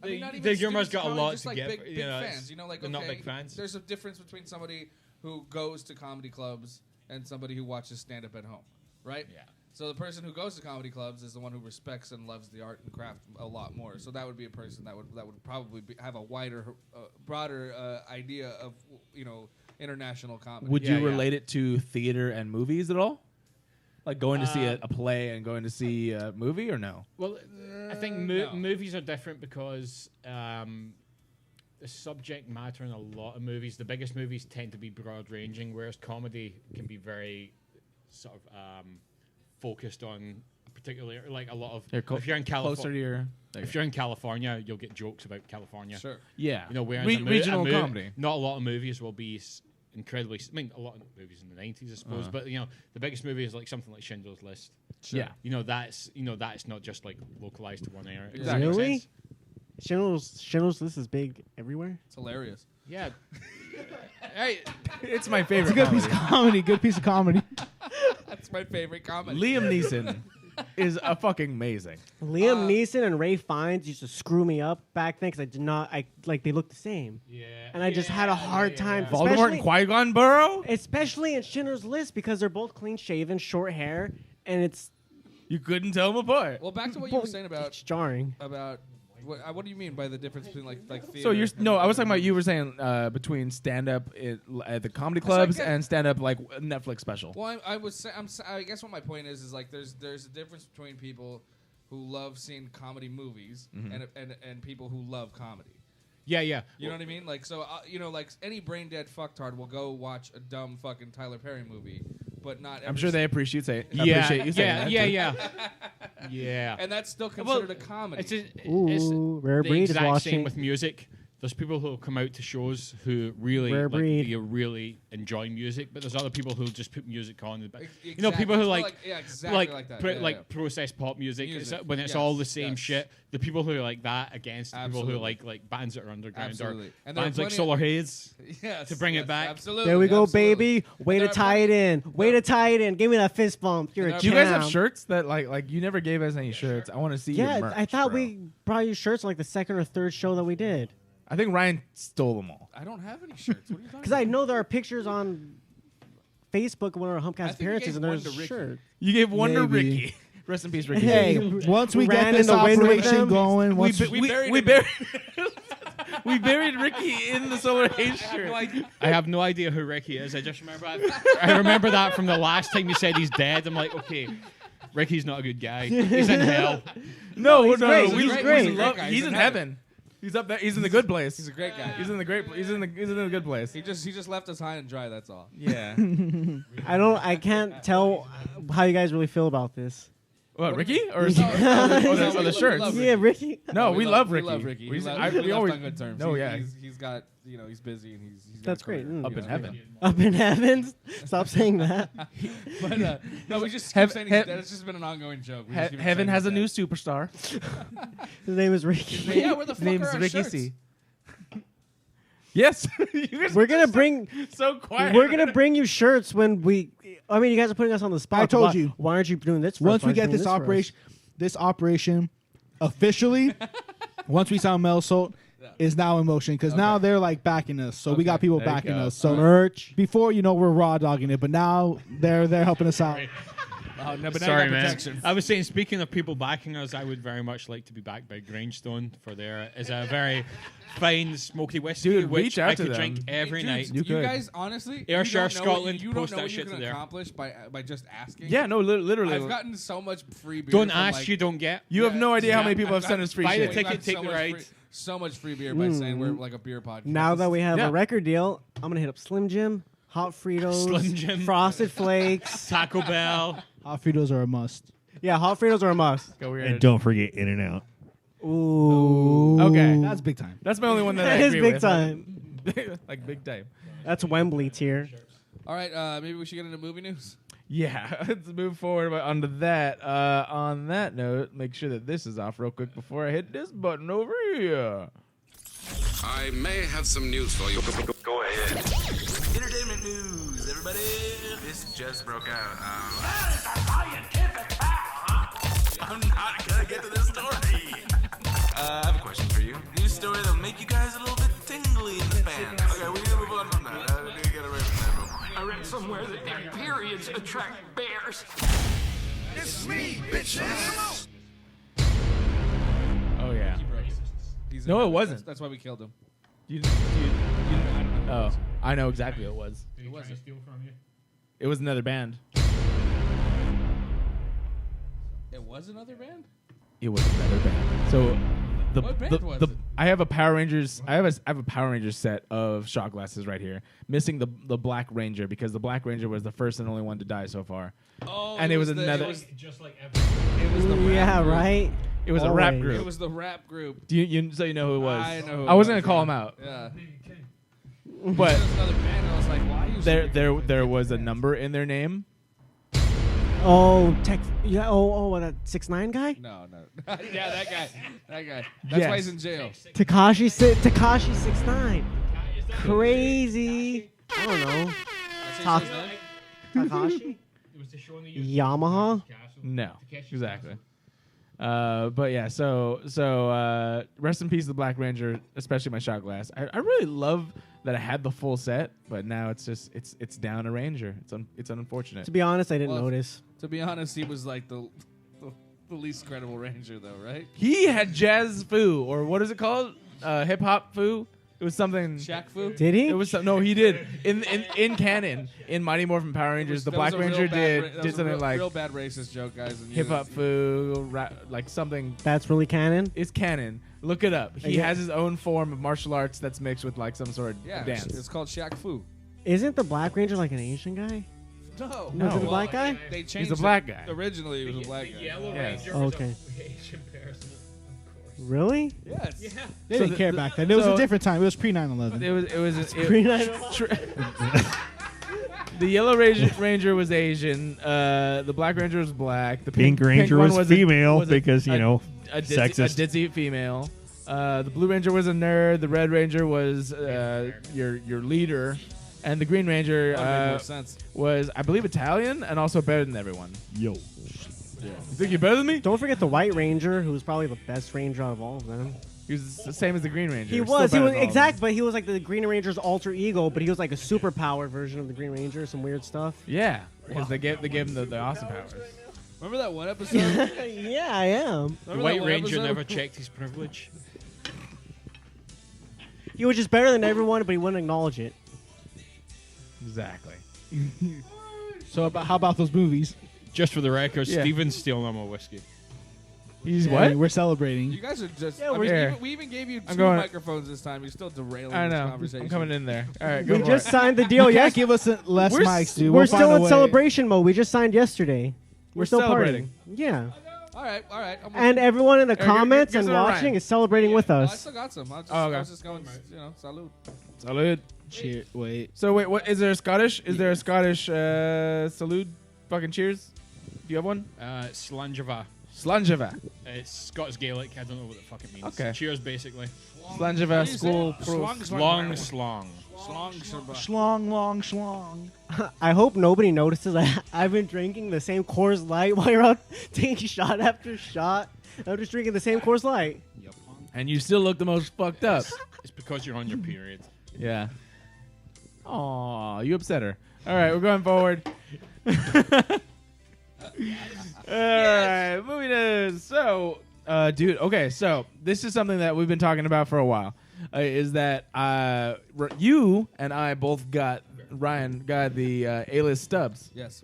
the humor's got a lot just to like give. big fans. They're not big fans. There's a difference between somebody who goes to comedy clubs and somebody who watches stand up at home, right? Yeah. So the person who goes to comedy clubs is the one who respects and loves the art and craft a lot more. So that would be a person that would probably have a wider, broader idea of international comedy. Would you relate it to theater and movies at all? Like going to see a play and going to see a movie, or no? Well, I think movies are different because the subject matter in a lot of movies, the biggest movies tend to be broad ranging, whereas comedy can be very sort of focused on particularly like a lot of. If you're in California, in California, you'll get jokes about California. Sure. Yeah. Whereas regional comedy. Not a lot of movies will be incredibly. I mean, a lot of movies in the 90s, I suppose, but the biggest movie is like something like Schindler's List. Sure. Yeah. That's not just like localized to one area. Exactly. Really? Schindler's List is big everywhere. It's hilarious. Yeah. It's my favorite. It's a good piece of comedy. Good piece of comedy. That's my favorite comedy. Liam Neeson is a fucking amazing. Liam Neeson and Ray Fiennes used to screw me up back then because they looked the same. Yeah. And I just had a hard time. Voldemort and Qui-Gon Burrow? Especially in Schindler's List because they're both clean shaven, short hair, and it's. You couldn't tell them apart. Well, back to what you were saying about. It's jarring. About. What do you mean by the difference between like theater? So I was talking about you were saying between stand up at the comedy clubs and stand up like Netflix special. Well, I guess what my point is like there's a difference between people who love seeing comedy movies and people who love comedy. Yeah. You know what I mean? Like so like any brain dead fucktard will go watch a dumb fucking Tyler Perry movie, but not. I'm sure they appreciate you saying that. Yeah. And that's still considered a comedy. It's Rare the Breed is exact watching. same with music. There's people who come out to shows who really really enjoy music, but there's other people who just put music on. Exactly. People who exactly like that. Processed pop music. When it's all the same shit. The people who are like that against the people who like bands that are underground or bands like Solar Haze. Yes, to bring it back. Absolutely. There we go, baby. Way to tie it in. Way to tie it in. Give me that fist bump. You're a champ. Do you guys have shirts that like you never gave us any shirts? I want to see. Yeah, your merch, I thought bro. we brought you shirts like the second or third show that we did. I think Ryan stole them all. I don't have any shirts. What are you talking Because I know there are pictures on Facebook of one of our Humpcast appearances, and there's a shirt. You gave one to Maybe. Ricky. Rest in peace, Ricky. Hey, once we ran get this in the wind with operation them, going, we once buried we buried Ricky in the Solar Haze shirt. I have no idea who Ricky is. I just remember I remember that from the last time you said he's dead. I'm like, okay, Ricky's not a good guy. He's in hell. No, he's great. We He's great. He's in heaven. He's up there. He's in the good place. He's a great guy. He's in the great. He's in the good place. He just left us high and dry. That's all. Yeah. I can't tell how you guys really feel about this. What, Ricky? Or the shirts? Yeah, Ricky. No, we love Ricky. We love Ricky. We We always left on good terms. No, yeah. He's got, he's busy and he's got That's a career, great. Up in heaven. Up in heaven. Stop saying that. But no, we just keep saying he's dead. It's just been an ongoing joke. We just keep Heaven saying has a he's new dead. superstar. His name is Ricky. Yeah, where the His fuck name's are our Ricky shirts? C. Yes. You guys We're are gonna so- bring. so quiet. We're gonna bring you shirts when we. I mean, you guys are putting us on the spot. I told Why- you. Why aren't you doing this? For Once us? we Why get aren't you this doing for us? operation officially, once we sound Mel Salt is now in motion because now they're like backing us. So we got people there you backing go. us. So Merch. before we're raw dogging it, but now they're helping us out. Oh, no, but now Sorry, you got man. protection. I was saying, speaking of people backing us, I would very much like to be backed by Grindstone for their is a very fine smoky whiskey, Dude, which reach out I to could them. drink every Dude, night. You could. guys, honestly, Ayrshire, you don't know what Scotland, you don't post know that what you shit can to there. accomplish by just asking. Yeah, no, literally. I've gotten so much free beer. Don't from, ask, like, you don't get. You have no idea how many people I've have sent us free buy the shit. ticket, I've gotten take so the much ride. free- so much free beer by saying we're like a beer podcast. Now that we have Yeah. a record deal, I'm gonna hit up Slim Jim, Hot Fritos, Slim Jim. Frosted Flakes. Taco Bell. Hot Fritos are a must. Yeah, Hot Fritos are a must. Go weird. And don't forget In and Out. Ooh. Okay. That's big time. That's my only one that That I is agree big with. time. Like big time. That's Wembley tier. All right, maybe we should get into movie news. Yeah, let's move forward onto that. On that note, make sure that this is off real quick before I hit this button over here. I may have some news for you. Go ahead. Entertainment news, everybody. This just broke out. That is a scientific fact, huh? I'm not gonna get to this story. I have a question for you. News story that'll make you guys a little bit tingly in the fans. Okay, we need to move on from that. I need to get away from that. I read somewhere that their periods attract bears. It's me, bitches. Oh yeah. He's No, in it heaven. wasn't. That's why we killed him. You oh, I know exactly what it was. Who was it? Steal from you? It was another band. It was another band? It was another band. So the What band was it? I have a Power Rangers. I have a Power Rangers set of shot glasses right here. Missing the Black Ranger because the Black Ranger was the first and only one to die so far. Oh, And it was another- Just like everything. It was the rap Yeah, group. right. It was a rap Always. group. It was the rap group. Do you so you know who it was? I know who it I wasn't was, gonna call yeah. him out, Yeah. but It was another band. And I was like, why you there was a number in their name. Oh, yeah. Oh, that 6ix9ine guy. No. Yeah, that guy. That guy. That's Yes. why he's in jail. Takashi 6ix9ine. Crazy. I don't know. That's his name? Takashi. It was the show in the Yamaha. No, exactly. But yeah, so rest in peace, the Black Ranger, especially my shot glass. I really love that I had the full set, but now it's just it's down a Ranger. It's unfortunate. To be honest, I didn't Well, notice. To be honest, he was like the least credible Ranger, though, right? He had jazz foo, or what is it called? Hip hop foo. It was something. Shaq Fu? Did he? It was no, he did in canon in Mighty Morphin Power Rangers. The That was Black a real Ranger bad did was a something real, like real bad racist joke, guys. And you hip hop didn't- foo, like something. That's really canon. It's canon. Look it up. He Yeah. has his own form of martial arts that's mixed with like some sort of Yeah, dance. it's called Shaq Fu. Isn't the Black Ranger like an Asian guy? No, Was it a black guy? They changed. a black guy. Originally, he was a black guy. Yellow Yes. Ranger was Okay. a Asian person, of course. Really? Yes. Yeah. They So didn't care the- back then. It was so- a different time. It was pre 9/11. It was Green Eye- the Yellow Ranger was Asian. The Black Ranger was black. The Pink Ranger one was a- female was a- because, you know, a sexist. ditzy female. The Blue Ranger was a nerd. The Red Ranger was your leader, and the Green Ranger That would make more sense. was, I believe, Italian and also better than everyone. Yo. You think you're better than me? Don't forget the White Ranger, who was probably the best Ranger out of all of them. He was the same as the Green Ranger. He Still was better than all of exact, them. but he was like the Green Ranger's alter ego, but he was like a superpowered version of the Green Ranger, some weird stuff. Yeah, because they gave him the awesome powers. Remember that one episode? Yeah, I am. The Remember White that one Ranger episode? never checked his privilege. He was just better than everyone, but he wouldn't acknowledge it. Exactly. So how about those movies? Just for the record, Yeah. Steven's stealing all my whiskey. He's Yeah, what? We're celebrating. You guys are just. Yeah, I mean, we're- even- we even gave you I'm 2 going- microphones this time. You're still derailing I this know. conversation. I'm coming in there. All right, go We for just it. signed the deal You can't yesterday. give us less We're mics, dude. We're We'll find still a in way. celebration mode. We just signed yesterday. We're still celebrating. partying. Yeah. All right. And everyone in the Here, comments here's and a watching Ryan. is celebrating with I us. still got some. I okay. was just going, salute. Salute. Cheer. Wait. So wait, what is there a Scottish? Is there a Scottish salute? Fucking cheers. Do you have one? Slangeva. Slangeva. It's Scots Gaelic. I don't know what the fuck it means. Okay. Cheers, basically. Slangeva school. Long. Schlong, long, schlong. I hope nobody notices I've been drinking the same Coors Light while you're out taking shot after shot. I'm just drinking the same Coors Light. Yep. And you still look the most fucked up. It's because you're on your period. Yeah. Aw, you upset her. All right, we're going forward. All right, movie news. So, dude, okay, so this is something that we've been talking about for a while. Is that you and I both got Ryan got the A-list stubs, Yes.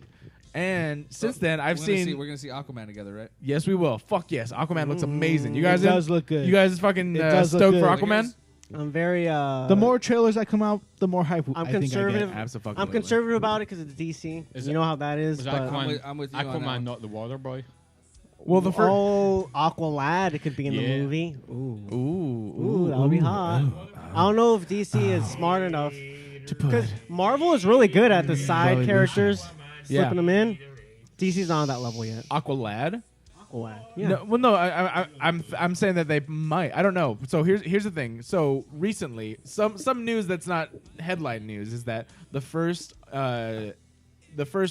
and since then I've seen. We're gonna see Aquaman together, right? Yes, we will. Fuck yes, Aquaman looks amazing. You guys It does look good. You guys fucking It does look stoked for good. Aquaman? I'm very. The more trailers that come out, the more hype I'm I think conservative. I get. Absolutely. I'm conservative about it because it's DC. Is You it- know how that is. Was But Aquaman, with you on that one. Aquaman not the water boy? Well, the first. oh, Aqualad, it could be in the Yeah. movie. Ooh, Ooh, that would be hot. I don't know if DC is smart enough to put. because Marvel is really good at the side Really characters, Yeah. slipping them in. DC's not on that level yet. Aqualad. Aqualad, yeah. No, well, no, I'm saying that they might. I don't know. So here's the thing. So recently, some news that's not headline news is that the first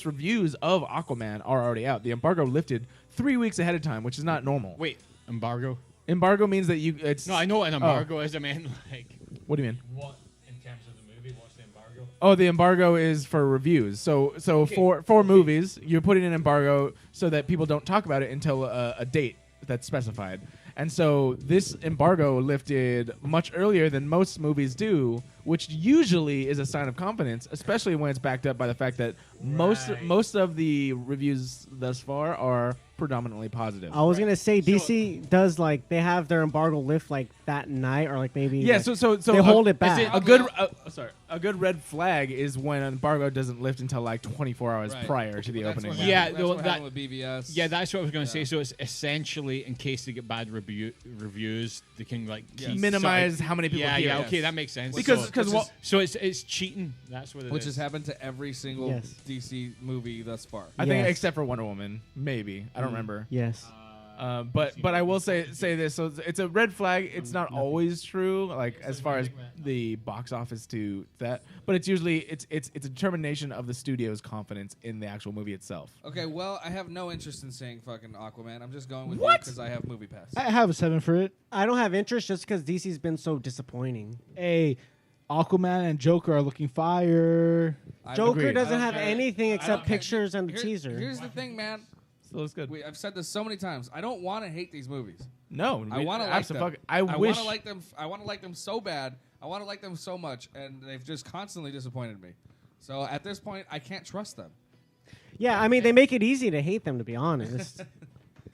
reviews of Aquaman are already out. The embargo lifted 3 weeks ahead of time, which is not normal. Wait, embargo? Embargo means that it's. No, I know what an embargo is. I mean, like, What do you mean? what in terms of the movie? What's the embargo? Oh, the embargo is for reviews. So for movies, you're putting an embargo so that people don't talk about it until a date that's specified. And so this embargo lifted much earlier than most movies do, which usually is a sign of confidence, especially when it's backed up by the fact that most of the reviews thus far are predominantly positive. I was gonna say DC does like they have their embargo lift like that night or like maybe Yeah, like, so they hold it back. A good red flag is when an embargo doesn't lift until like 24 hours Right. prior to the That's opening. what Yeah, happened- that's no, what that- happened with BVS. Yeah, that's what I was going to say. So it's essentially, in case they get bad reviews, they can like Yes. minimize sort of- how many people Yeah, hear yeah, it. okay, that makes sense. Because it's cheating. That's what it is. Which has happened to every single Yes. DC movie thus far. I think Yes. except for Wonder Woman, maybe. I don't remember. Yes. But I will say this. So it's a red flag. It's not always true, like as far as the box office to that. But it's usually it's a determination of the studio's confidence in the actual movie itself. Okay, well, I have no interest in seeing fucking Aquaman. I'm just going with What? because I have Movie Pass. I have a 7 for it. I don't have interest just because DC's been so disappointing. Hey, Aquaman and Joker are looking fire. Joker Agreed. doesn't I have don't care. anything I except don't care. pictures and the teaser. Here's the thing, man. Still looks good. I've said this so many times. I don't want to hate these movies. No, I want to like them. I wish. want to like them. I want to like them so bad. I want to like them so much, and they've just constantly disappointed me. So at this point, I can't trust them. Yeah, I mean they make it easy to hate them to be honest. So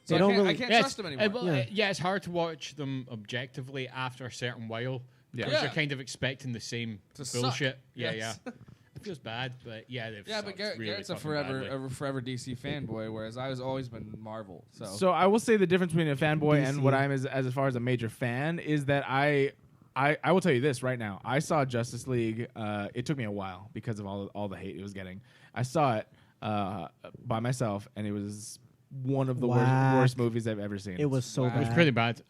They I don't can't, really- I can't Yeah, trust them anymore. yeah, it's hard to watch them objectively after a certain while. Yeah. Because Yeah. you're kind of expecting the same To suck. bullshit. Yeah, Yes. yeah. It feels bad, but yeah, they've Yeah, but sucked Garrett's really a fucking forever badly. forever DC fanboy, whereas I was always been Marvel. So I will say the difference between a fanboy and DC. what I'm as far as a major fan is that I will tell you this right now. I saw Justice League. It took me a while because of all the hate it was getting. I saw it by myself, and it was one of the Whack. worst movies I've ever seen. It was so Wow. bad. It was pretty bad.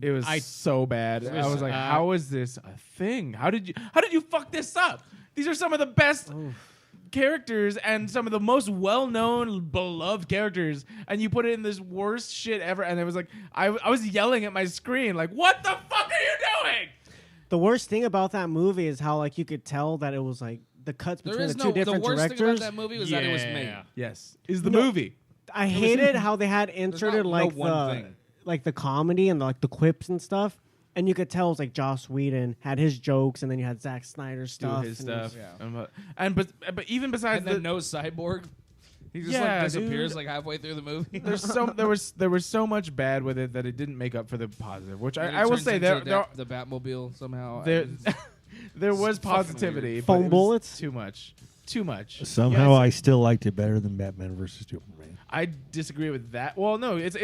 It was so bad. It I was, was like, how is this a thing? How did you fuck this up? These are some of the best characters and some of the most well-known, beloved characters, and you put it in this worst shit ever. And it was like, I was yelling at my screen, like, what the fuck are you doing? The worst thing about that movie is how like you could tell that it was like the cuts there between is the two no. The different worst thing about directors. that movie was that it was made. Yeah. Yes, is the No. movie. I hated how they had inserted no like one thing. the comedy and like the quips and stuff, and you could tell it was like Joss Whedon had his jokes, and then you had Zack Snyder's Do stuff. his and it was- stuff. Yeah. But even besides And then no cyborg. He just Yeah, like disappears dude. like halfway through the movie. there was so much bad with it that it didn't make up for the positive. Which And he I will turns say into there the Batmobile somehow. there and there was It's fucking positivity. weird. but Foam it was bullets? too much. too much. Somehow Yes. I still liked it better than Batman versus Superman. I disagree with that. Well, no, it's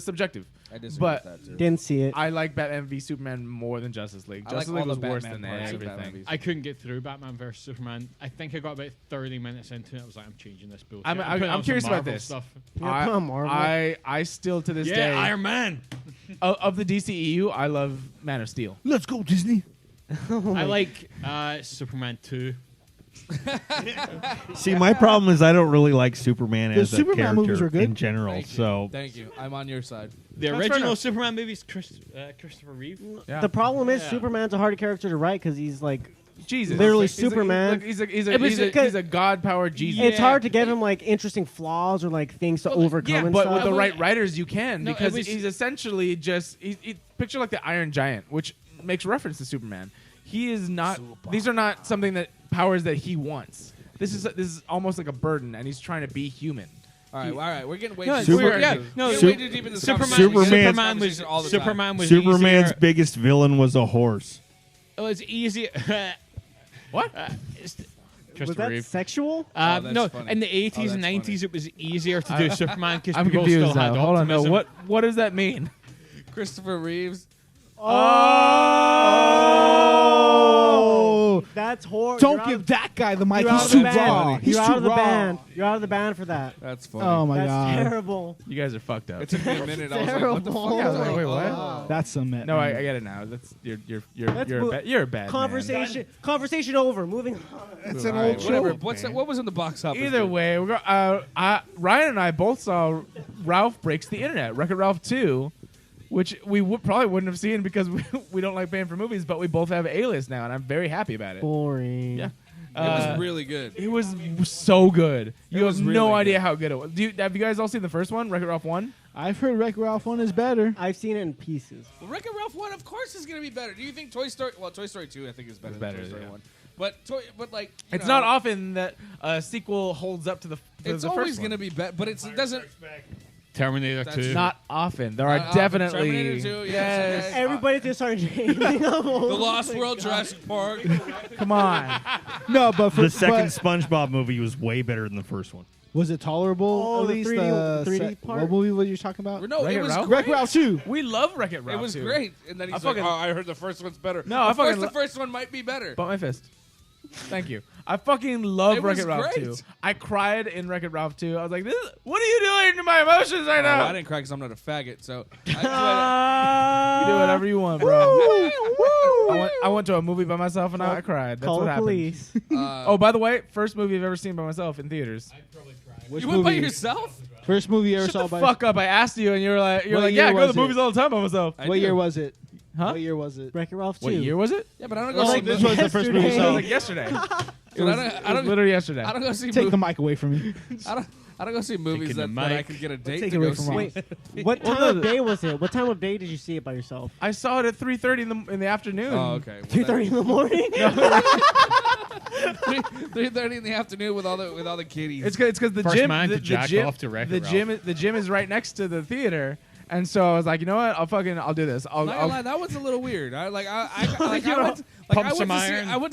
subjective. I disagree But with that too. Didn't see it. I like Batman v Superman more than Justice League. I like Justice all League was the worse Batman than parts of Batman everything. v I couldn't get through Batman vs Superman. I think I got about 30 minutes into it. I was like, I'm changing this bullshit. I'm curious about this. Stuff. Yeah, put on Marvel. I still to this Yeah, day Iron Man. of the DCEU, I love Man of Steel. Let's go, Disney. I like Superman 2. See, my problem is I don't really like Superman The as a Superman character movies were good. in general. So Thank you. I'm on your side. The fair original enough. Superman movies, Christopher Reeve. Yeah. The problem is Yeah. Superman's a hard character to write because he's like Jesus, literally He's a- Superman. He's It was a god powered Jesus. It's hard to give him like interesting flaws or like things to overcome. Yeah, and but stuff. with the right writers, you can No, because it was- he's essentially just picture like the Iron Giant, which makes reference to Superman. He is not; these are not something that powers that he wants. This is almost like a burden, and he's trying to be human. All right. We're getting way No, too Super- yeah, deep. no, We're Su- way too deep in this Superman, conversation. Superman We was get all the time. Superman was Superman's easier. biggest villain was a horse. It was easier. What? was Christopher that Reeve. sexual? that's No, funny. in the 80s Oh, and that's 90s, it was easier to do Superman because I'm people confused still had now. Hold on, no. optimism. What does that mean? Christopher Reeves. Oh, That's horrible. don't give that guy the mic. You're out He's of the too band. raw. He's You're too out of the raw. band. You're out of the band for that. That's funny. Oh my That's god, terrible. You guys are fucked up. It took me a minute. I was like, what the fuck? Terrible. Yeah, I was like, wait, Oh. what? that's some. No, I get it now. That's you're Let's move- a bad Conversation over. Moving on. That's All an right, old Whatever. show. What's that? What was in the box office? Either way, we're Ryan and I both saw Ralph Breaks the Internet, Wreck-It Ralph 2, which we probably wouldn't have seen because we don't like paying for movies, but we both have A-list now, and I'm very happy about it. Boring. Yeah. It was really good. It was so good. You was have really no idea good. how good it was. Have you guys all seen the first one, Wreck-It Ralph 1? I've heard Wreck-It Ralph 1 is better. I've seen it in pieces. Well, Wreck-It Ralph 1, of course, is going to be better. Do you think Toy Story... Well, Toy Story 2, I think, is better than Toy Story 1. But like... you It's know, not often that a sequel holds up to the It's the always first one. going to be better, but it doesn't... Terminator That's 2. Not often. There are Not often. definitely... Terminator 2, yes, okay. Everybody just started naming them. The Oh Lost my World, God. Jurassic Park. Come on. No, but for The second but SpongeBob movie was way better than the first one. was it tolerable? Oh, at the least 3D part? What movie were you talking about? No, Wreck-It it was Ralph? great. Wreck-It Ralph 2. We love Wreck-It Ralph It was 2. great. And then I he's like, fucking- oh, I heard the first one's better. No, I of course fucking the lo- first one might be better. Bump my fist. Thank you. I fucking love It was Wreck-It Ralph great. 2. I cried in Wreck-It Ralph 2. I was like, what are you doing to my emotions right now? Well, I didn't cry because I'm not a faggot, so... You do whatever you want, bro. I went to a movie by myself and I cried. That's Call what the happened. police. Oh, by the way, first movie I've ever seen by myself in theaters. Which You went by movie? yourself? First movie you ever Shut saw the by fuck up. I asked you and you were like, What yeah, year I go to was the movies it? all the time by myself. I What do. year was it? Huh? What year was it? Wreck-It Ralph 2. What year was it? Yeah, but I don't It go was see like this movies. was the first movie you It saw. was like yesterday. Dude, It was literally yesterday. I don't go see Take the movies. mic away from me. I don't go see movies Taking that the I mic. can get a date Take to it away go from see. Wait, what time of day was it? What time of day did you see it by yourself? I saw it at 3:30 in the afternoon. Oh, okay. 2:30 in the morning. 3:30 in the afternoon with all the kiddies. It's because the First gym, man the, to the jack gym, off to Wreck-It the Ralph. gym is right next to the theater, and so I was like, you know what? I'll do this. Not gonna lie, that was a little weird. I went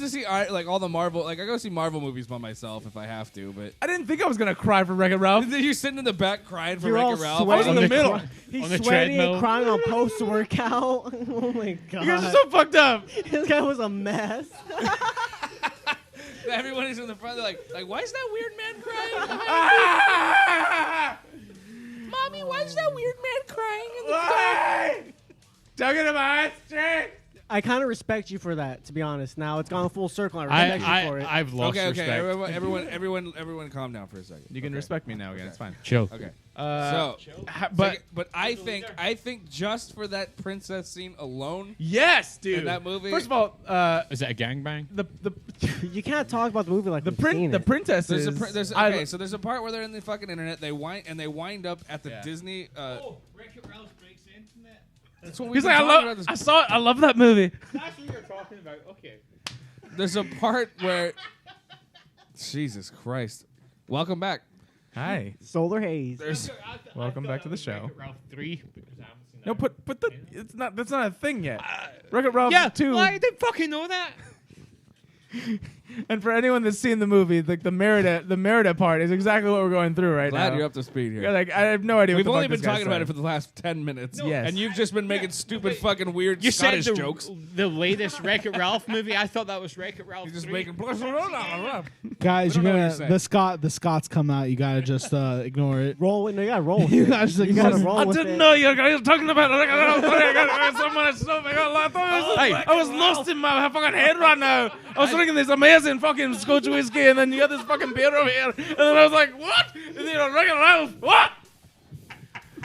to see like all the Marvel. Like I go see Marvel movies by myself if I have to, but I didn't think I was gonna cry for Wreck-It Ralph. you're sitting in the back crying for You're all Wreck-It Ralph. I was in sweaty. the middle. He's On the sweating and treadmill. crying on post-workout. Oh my god. You guys are so fucked up. This guy was a mess. Everybody's in the front. They're like, why is that weird man crying? Mommy, why is that weird man crying in the Why? Talking about straight. I kind of respect you for that, to be honest. Now it's gone full circle. I respect you for it. I've lost Okay, respect. everyone, calm down for a second. You can respect me now again. It's fine. Chill. Okay, But but I think just for that princess scene alone, yes, dude. in that movie, First of all, Is it a gangbang? the You can't talk about the movie like we've seen it. princesses. so there's a part where they're in the fucking internet. They wind up at the Disney. Wreck-It Ralph breaks the internet. That's what He's we've like, been talking about. I saw it. I love that movie. That's what you're talking about. Okay. There's a part where, Jesus Christ, welcome back. Hi. Solar Haze. Welcome back to the show. Wreck-It Ralph 3 because I haven't seen No, that. that's not a thing yet. Wreck-It Ralph Yeah, 2. I didn't fucking know that. And for anyone that's seen the movie, like the Merida part is exactly what we're going through right now. Glad you're up to speed here. Yeah, like I have no idea. We've what the only fuck been this guy's talking about saying. it for the last 10 minutes. Yes. And you've just been making stupid fucking weird You Scottish said jokes. the latest Wreck-It Ralph movie. I thought that was Wreck-It Ralph. You're just 3. making... Guys, We you're don't know gonna what you're saying. the Scots come out. You gotta just ignore it. Roll with it. No, you gotta roll with You it. gotta just You gotta ignore it. roll with it. you guys were talking about I was lost in my fucking head right now. I was drinking this amazing fucking Scotch whiskey, and then you got this fucking beer over here, and then I was like, "What? Is it a Wreck-It Ralph? What?"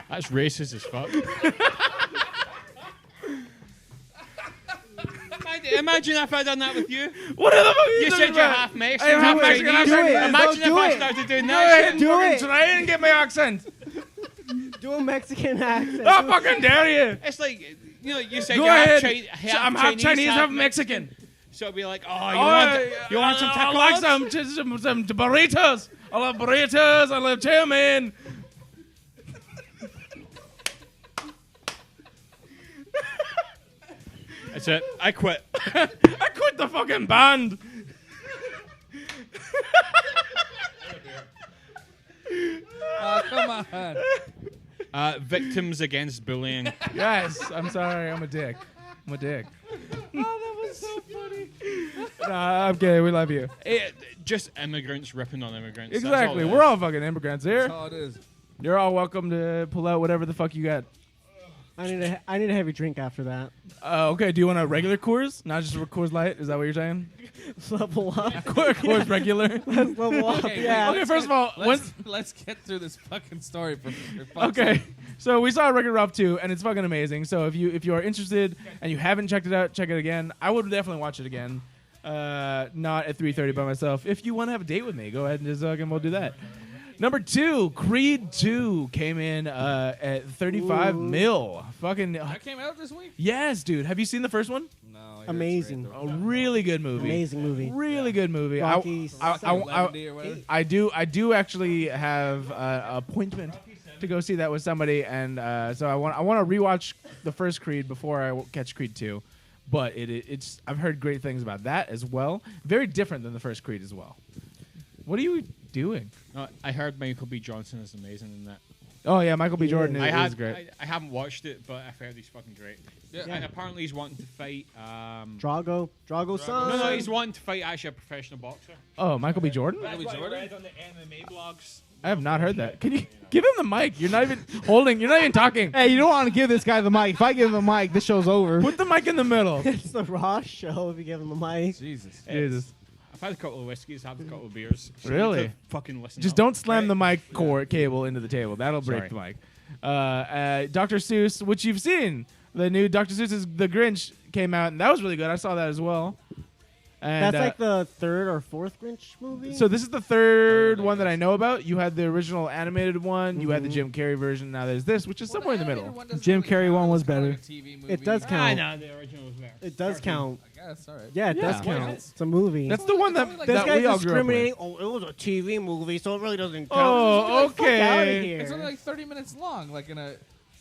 That's racist as fuck. Imagine if I'd done that with you. What the fuck are you You talking said you're about? half Mexican, I am half half Mexican, Chinese. half Chinese. Imagine Do if I it. started doing Go that ahead shit. and Do fucking it. try and get my accent. Do a Mexican accent. I fucking dare you. It's like, you said Go you're ahead. half I'm half Chinese, half Mexican. So it'd be like, you want some tacos? I like some burritos. I love burritos. I love chow mein. That's it. I quit. I quit the fucking band. Come on. Victims against bullying. Yes, I'm sorry. I'm a dick. Oh, that was so funny. Nah, I'm kidding. We love you. Just immigrants ripping on immigrants. That's Exactly. all it We're is. all fucking immigrants here. That's all it is. You're all welcome to pull out whatever the fuck you got. I need a heavy drink after that. Okay, do you want a regular Coors? Not just a Coors Light? Is that what you're saying? Level up. Coors regular? Let's level up. Okay, Yeah. Okay, first of all, Let's get through this fucking story for fuck's okay, sake. so we saw Wreck-It Ralph 2, and it's fucking amazing. So if you are interested and you haven't checked it out, check it again. I would definitely watch it again. Not at 3:30 by myself. If you want to have a date with me, go ahead and just we'll do that. Number 2, Creed 2 came in at 35 mil. Fucking That came out this week? yes, dude. Have you seen the first one? No. I heard it's Amazing. great, A really good movie. Amazing movie. Really good movie. Rocky I do actually have an appointment to go see that with somebody, and so I want to rewatch the first Creed before I catch Creed 2. But it's I've heard great things about that as well. Very different than the first Creed as well. What are you doing? I heard Michael B. Johnson is amazing in that. Oh yeah, Michael B. Jordan is great. I haven't watched it, but I've heard he's fucking great. Yeah. And apparently he's wanting to fight. Drago son. No, he's wanting to fight actually a professional boxer. Oh, Michael B. Jordan? Michael B. Jordan? on the MMA blogs. I have not heard that. Can you give him the mic? You're not even holding. You're not even talking. Hey, you don't want to give this guy the mic. If I give him the mic, this show's over. Put the mic in the middle. It's the Ross show if you give him the mic. Jesus. Jesus. I've had a couple of whiskeys, had a couple of beers. So you Really? could fucking listen. Just up. don't slam the mic cord cable into the table. That'll break Sorry. the mic. Dr. Seuss, which you've seen. The new Dr. Seuss's The Grinch came out, and that was really good. I saw that as well. And, That's like the third or fourth Grinch movie. so this is the third one that I know about. You had the original animated one. You had the Jim Carrey version. Now there's this, which is somewhere in the middle. Jim Carrey one was better. It does Ah, count. no, the original was there. It does count. I guess, all right. Yeah, it does Yeah. count. It's a movie. That's the one that, This this that guy's we all grew up discriminating. with. Oh, it was a TV movie, so it really doesn't count. Oh, Get the fuck outta okay. here. It's only like 30 minutes long. Like in a,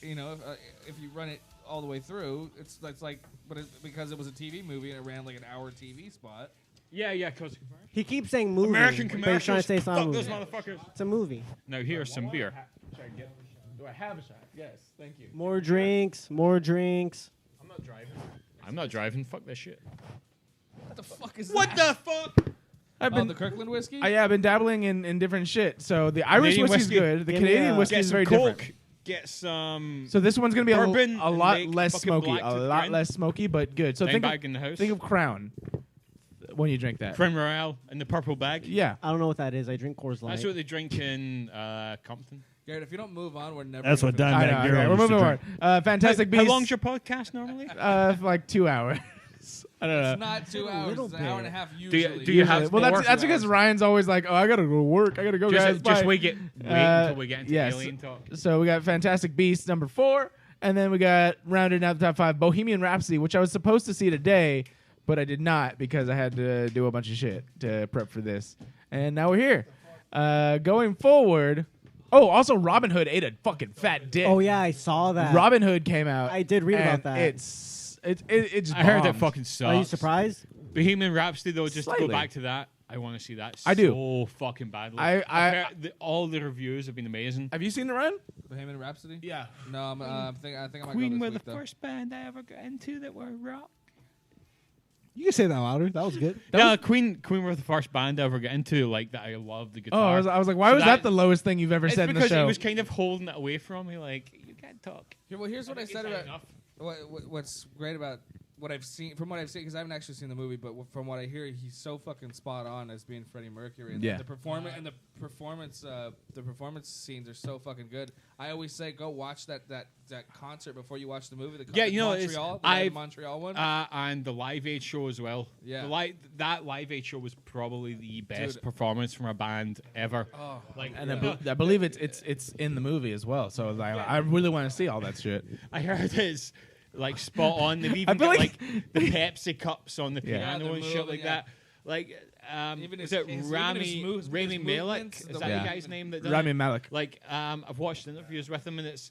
if you run it all the way through, it's like, but because it was a TV movie and it ran like an hour TV spot. Yeah, cause He keeps saying movie. American but he's commercials. trying to say it's not a Fuck movie. those motherfuckers. It's a movie. Now here's some beer. Do I have a shot? Yes, thank you. More drinks. More drinks. I'm not driving. Fuck this shit. What the fuck is What that? the fuck? I've Oh, been the Kirkland whiskey? I've been dabbling in different shit. So the Irish Canadian whiskey's whiskey. good. The Give me Canadian a- whiskey Get is some very Coke. different. Get some. So this one's gonna be Bourbon a lot and less fucking smoky, black a to lot grin. less smoky, but good. So Nine think bag in the house. of Crown when you drink that. Creme Royale in the purple bag. Yeah. I don't know what that is. I drink Coors Light. That's what they drink in Compton. Garrett, if you don't move on, we're never. That's gonna what finish. I Dimebag know. Darrell Okay, we're used to moving on. drink. Fantastic How Beasts. long's your podcast normally? Like 2 hours. I don't know. It's not 2 hours. little It's an hour and a bit. half Do usually. you have Well, more? that's because Ryan's always like, oh, I gotta go to work. I gotta go, guys. Just Bye. wait until we get into yes. alien talk. So we got Fantastic Beasts number 4, and then we got rounded out the top 5 Bohemian Rhapsody, which I was supposed to see today, but I did not because I had to do a bunch of shit to prep for this. And now we're here. Going forward. Oh, also Robin Hood ate a fucking fat dick. Oh yeah, I saw that. Robin Hood came out. I did read about and that. It's it just. I heard it bombed. fucking sucks. Are you surprised? Bohemian Rhapsody, though, just Slightly. to go back to that, I want to see that I do. so fucking badly. I I've heard all the reviews have been amazing. have you seen it, Ryan? Bohemian Rhapsody? Yeah. No, I think I might Queen go were this the week, though. first band I ever got into that were rock. You can say that louder. That was good. Yeah, Queen were the first band I ever got into, like, that I loved the Oh, guitar. I was like, why So was that the lowest thing you've ever It's said in the because show? he was kind of holding it away from me, like, you can't talk. Here, well, here's what I said It's about enough. what's great about what I've seen, from what I've seen, because I haven't actually seen the movie, but from what I hear, he's so fucking spot on as being Freddie Mercury. And Yeah. the performance scenes are so fucking good. I always say, go watch that concert before you watch the movie. Yeah, the you know, Montreal, it's- the Montreal one. And the Live Aid show as well. Yeah. That Live Aid show was probably the best Dude. performance from a band ever. Oh, Like, and I believe it's in the movie as well. So I really want to see all that shit. I heard it's like spot on. They've even feel got like- like the Pepsi cups on the Yeah. piano Yeah, and they're shit moving, like yeah. that. Like, Even is his- it his- Rami even his Rami Malek? movements, Is the that way the he- guy's name that does Rami it? Malek. Like, I've watched interviews with him, and it's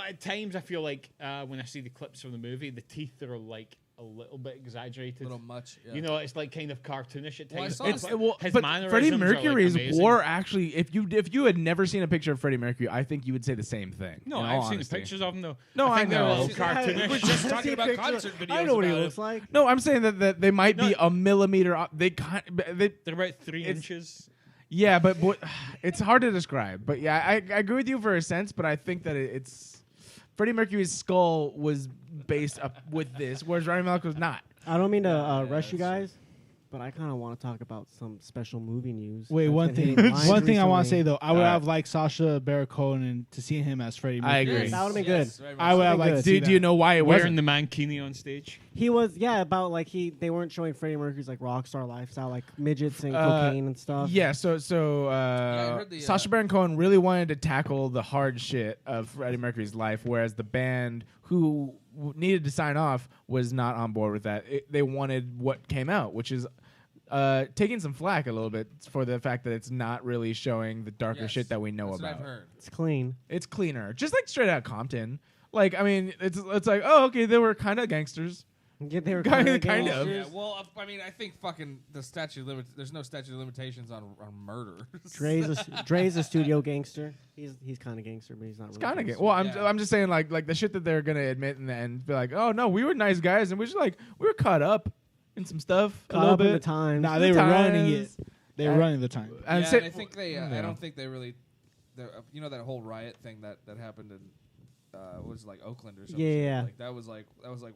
at times I feel like when I see the clips from the movie, the teeth are like a little bit exaggerated. a little much. Yeah. You know, it's like kind of cartoonish at Well, I times. saw but this- his but mannerisms Freddie are, like, Mercury's amazing. wore actually. If you had never seen a picture of Freddie Mercury, I think you would say the same thing. No, in I've all seen the honesty. pictures of him though. No, I think I they're a know. little cartoonish. We're just talking See about pictures. concert videos. I know what he about looks it. like. No, I'm saying that they might be a millimeter. They kind. They, They're about 3 It's- inches. yeah, but it's hard to describe. But yeah, I agree with you for a sense. But I think that it's Freddie Mercury's skull was based up with this, whereas Rami Malek was not. I don't mean to rush you guys, but I kind of want to talk about some special movie news. Wait, that's one been thing. hitting lines One thing I want to say recently. though, I would All have liked Sacha Baron Cohen to see him as Freddie Mercury. I agree. That would've been good. very much I would so. have liked to see Do you know why it Wearing wasn't? the mankini on stage. He was, about like they weren't showing Freddie Mercury's like rock star lifestyle, like midgets and cocaine and stuff. Yeah, so I heard the, Sacha Baron Cohen really wanted to tackle the hard shit of Freddie Mercury's life, whereas the band who needed to sign off was not on board with that. They wanted what came out, which is taking some flack a little bit for the fact that it's not really showing the darker Yes, shit that we know that's about. what I've heard. It's clean. It's cleaner, just like Straight Outta Compton. Like, I mean, it's like, oh, okay, they were kind of gangsters. Yeah, they were Kind kinda of. gangsters. Yeah, well, I mean, I think fucking there's no statute of limitations on murder. Dre's a studio gangster. He's kind of gangster, but he's not. It's really kind of gangster. well. Yeah. I'm just saying like the shit that they're gonna admit in the end, be like, oh no, we were nice guys, and we were caught up in some stuff a Caught little up in bit. the times. Nah, The they were running times. it. They were running the time. And Yeah, say- and I think they. yeah. I don't think they really. You know that whole riot thing that happened in. Was it like Oakland or something? Yeah. Like that was like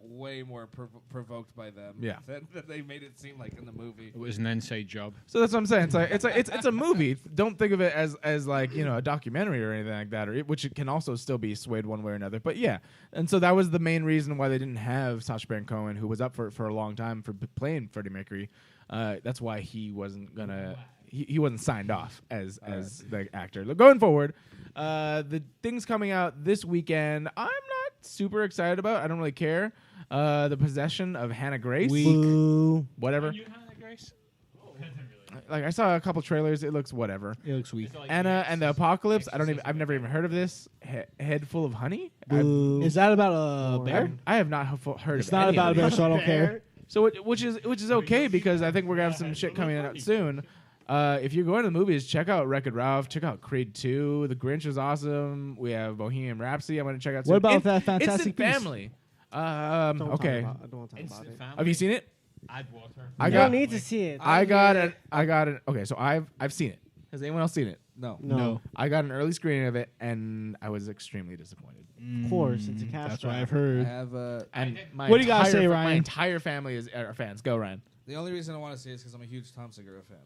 way more provoked by them. Yeah. Than they made it seem like in the movie. It was an inside job. So that's what I'm saying. It's a movie. Don't think of it as like a documentary or anything like that, which it can also still be swayed one way or another. But yeah, and so that was the main reason why they didn't have Sacha Baron Cohen, who was up for a long time for playing Freddie Mercury. That's why he wasn't gonna. He wasn't signed off as the actor. Going forward, the things coming out this weekend, I'm not super excited about. I don't really care. The Possession of Hannah Grace. Boo. Whatever. You Hannah Grace? Like I saw a couple trailers. It looks whatever. It looks weak. Anna and the Apocalypse. I've never even heard of this. Head Full of Honey. Boo. Is that about a bear? I have not heard It's of. not any about a of bear, these. so I don't care. So which is okay because I think we're gonna have some shit coming out soon. If you're going to the movies, check out Wreck-It Ralph. Check out Creed 2. The Grinch is awesome. We have Bohemian Rhapsody. I'm gonna check out. What soon. about that Fantastic Instant Beasts? Family? Don't talk Okay. about- I don't want to talk about it. Have you seen it? Add water. I You got. don't need to see it. I got it. Okay, so I've seen it. Has anyone else seen it? No. No. I got an early screening of it, and I was extremely disappointed. Of course, it's a cash That's what grab. I've I heard. have. And my What do you gotta entire say, My Ryan? entire family are fans. Go, Ryan. The only reason I want to see it is because I'm a huge Tom Segura fan.